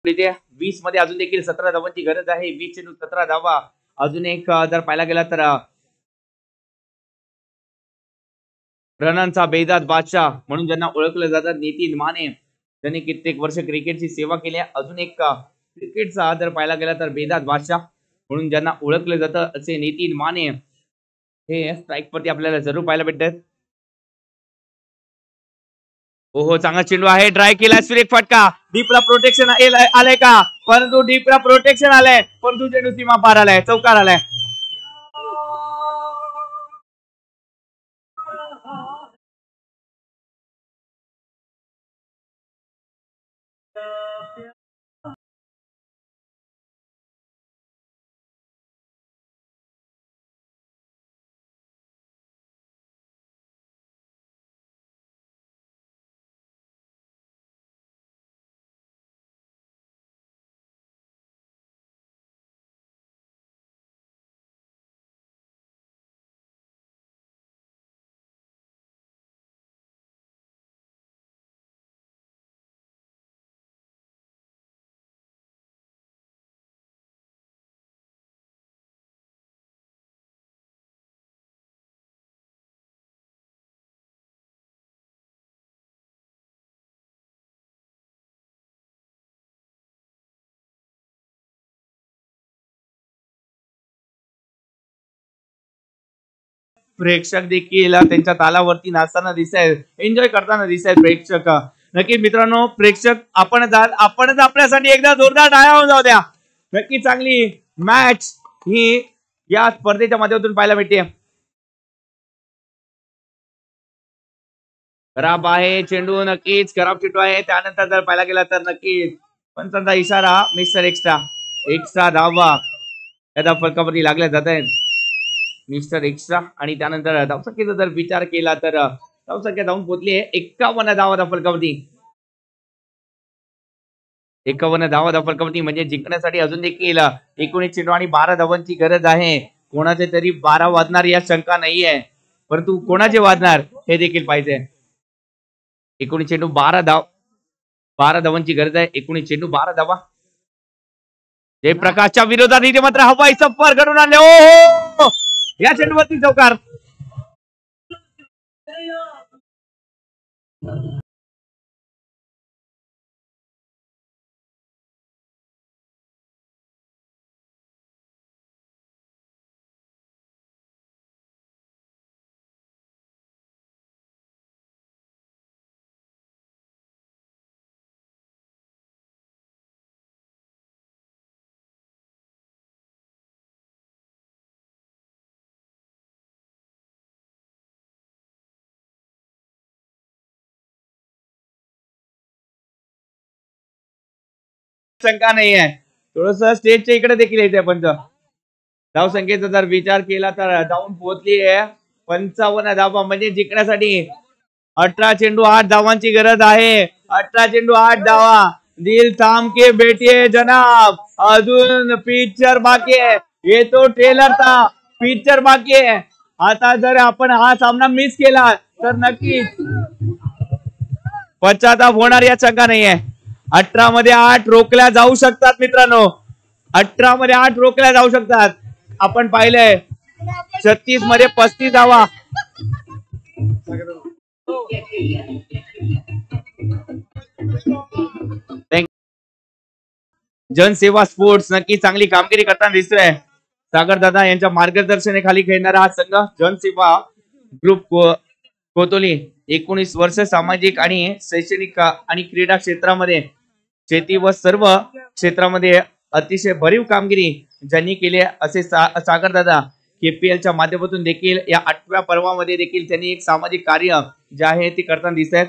इथे 20 मध्ये अजून देखील 17 धावांची गरज आहे. 20 चेंडू 17 धावा. अजून एक जर पाहायला गेला तर रनांचा बेदाद बादशाह म्हणून ज्यांना ओळखलं जातं नितीन माने त्यांनी कित्येक वर्ष क्रिकेटची सेवा केली आहे. अजून एक क्रिकेटचा जर पाहायला गेला तर बेदाद बादशाह म्हणून ज्यांना ओळखलं जातं असे नितीन माने हे स्ट्राईक वरती आपल्याला जरूर पाहायला भेटतात. हो चांगला चेंडू आहे ड्राय केला सुरेख फटका डीपला प्रोटेक्शन आलाय का परंतु डीपला प्रोटेक्शन आलंय परंतु चेंडू सीमा पार आलाय चौकार आलाय. प्रेक्षक देखील त्यांच्या तालावरती नाचताना दिसत आहेत एन्जॉय करताना दिसत आहेत प्रेक्षक. नक्की मित्रांनो, प्रेक्षक आपणच आपल्यासाठी एकदा जोरदार टाळ्या होऊन जाऊ द्या. नक्की चांगली मॅच ही या स्पर्धेच्या माध्यमातून पाहायला मिळते. खराब आहे चेंडू, नक्कीच खराब चेंडू आहे. त्यानंतर जर पाहायला गेला तर नक्कीच पंचांचा इशारा, मिस्टर एक्स्ट्रा धावा त्या फलकावरती लागल्या जात आहेत. मिस्टर एक्स्ट्रा आणि त्यानंतर धावसंख्येचा जर विचार केला तर धावसंख्या जाऊन पोहोचली आहे 51 धावा त्या फलकावरती. 51 धावा त्या फलकावरती म्हणजे जिंकण्यासाठी अजून देखील 19 चेंडू आणि 12 धावांची गरज आहे. कोणाचे तरी 12 वाजणार या शंका नाहीये, परंतु कोणाचे वाजणार हे देखील पाहिजे. 19 चेंडू 12 धावांची गरज आहे. 19 चेंडू 12 धावा. जयप्रकाशच्या विरोधात इथे मात्र हवाई सफर घडून आणले. ओ या चेंडूवरती चौकार. शंका नाही आहे. थोडस स्टेजच्या इकडे देखील येते पंच. धावसंख्येचा जर विचार केला तर जाऊन पोहोचली आहे 55 धावा म्हणजे जिंकण्यासाठी 18 चेंडू 8 धावांची गरज आहे. 18 चेंडू 8 धावा. दिल थांब के बैठिए जनाब, अजून पिक्चर बाकी आहे. येतो ट्रेलरचा पिक्चर बाकी आहे. आता जर आपण हा सामना मिस केला तर नक्कीच पश्चाताप होणार या शंका नाहीये. 18 मध्ये 8 रोखल्या जाऊ शकतात मित्रांनो. 18 मध्ये 8 रोखल्या जाऊ शकतात. आपण पाहिलंय 36 मध्ये 35 धावा. जनसेवा स्पोर्ट्स नक्की चांगली कामगिरी करताना दिसतोय. सागर दादा यांच्या मार्गदर्शनाखाली खेळणारा हा संघ जनसेवा ग्रुप कोतोली 19 वर्ष सामाजिक आणि शैक्षणिक आणि क्रीडा क्षेत्रामध्ये, शेती व सर्व क्षेत्रामध्ये अतिशय भरीव कामगिरी ज्यांनी केली असे सागर दादा केपीएलच्या माध्यमातून देखील या 8व्या पर्वामध्ये देखील त्यांनी एक सामाजिक कार्य जे आहे ते करताना दिसत आहेत.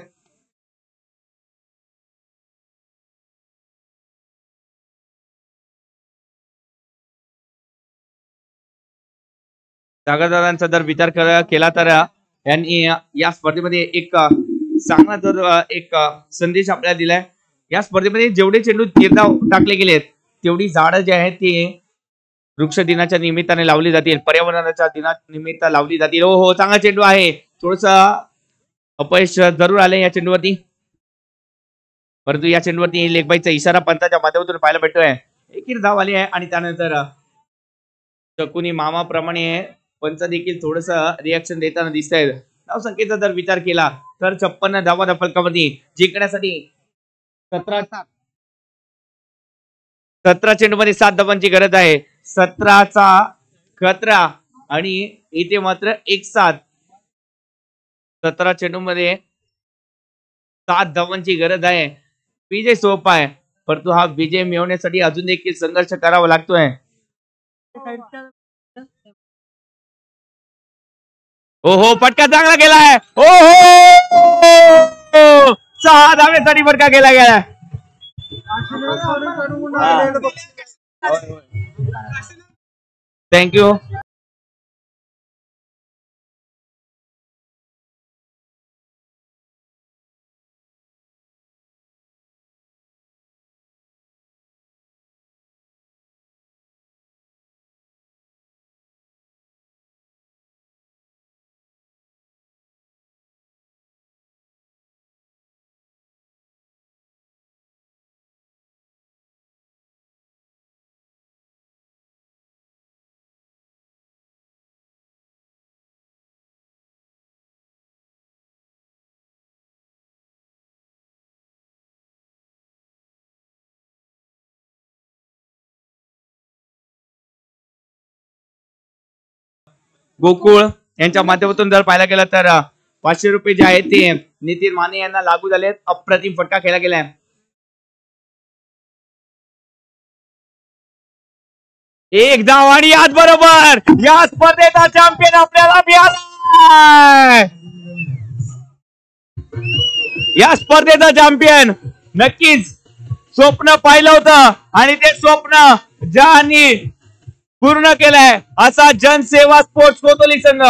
सागर दादांचा जर विचार केला तर यांनी या स्पर्धेमध्ये एक चांगला जर एक संदेश आपल्याला दिलाय. या स्पर्धेमध्ये जेवढे चेंडू निर्धाव टाकले गेलेत तेवढी झाडं जे आहेत ती वृक्ष दिनाच्या निमित्ताने लावली जातील, पर्यावरणाच्या दिनानिमित्त लावली जातील. हो चांगला चेंडू आहे. थोडस अपयश जरूर आले या चेंडूवरती, परंतु या चेंडूवरती लेगबाईचा इशारा पंताच्या माध्यमातून पाहायला भेटतोय. एकीर धाव आली आहे आणि त्यानंतर शकुनी मामाप्रमाणे पंच देखील थोडस रिॲक्शन देताना दिसत आहेत. धावसंख्येचा जर विचार केला तर 56 धावा त्या फलकावरती जिंकण्यासाठी 17 चेंडू मध्ये 7 धावांची गरज आहे. 17चा खतरा आणि इथे मात्र 1-7. 17 चेंडू मध्ये 7 धावांची गरज आहे. विजय सोपा आहे, परंतु हा विजय मिळवण्यासाठी अजून देखील संघर्ष करावा लागतोय. हो फटका चांगला गेलाय. हो 6 धावेसाठी फटका केला गेलाय. थँक्यू. गोकुळ यांच्या माध्यमातून जर पाहायला गेलं तर 500 रुपये जे आहेत ते नितीन माने यांना लागू झालेत. अप्रतिम फटका खेळला गेलाय. एक धाव आणि याच बरोबर या स्पर्धेचा चॅम्पियन आपल्याला मिळाला. या स्पर्धेचा चॅम्पियन नक्कीच स्वप्न पाहिलं होतं आणि ते स्वप्न ज्यांनी पूर्ण केलंय असा जनसेवा स्पोर्ट्स कोतोली संघ.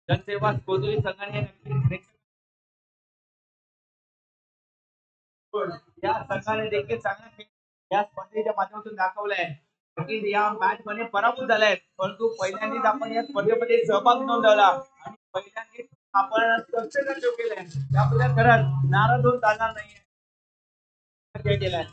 जनसेवा कोतोली संघाने या संघाने देखील चांगला खेळ या स्पर्धेच्या माध्यमातून दाखवलाय. या मॅच मध्ये पराभूत झालाय परंतु पहिल्यांदाच आपण या स्पर्धेमध्ये सहभाग नोंदवला आणि पहिल्यांदाच आपण केलंय त्याबद्दल खरंच नाराज होऊन चालणार नाहीये. खेळ केलाय.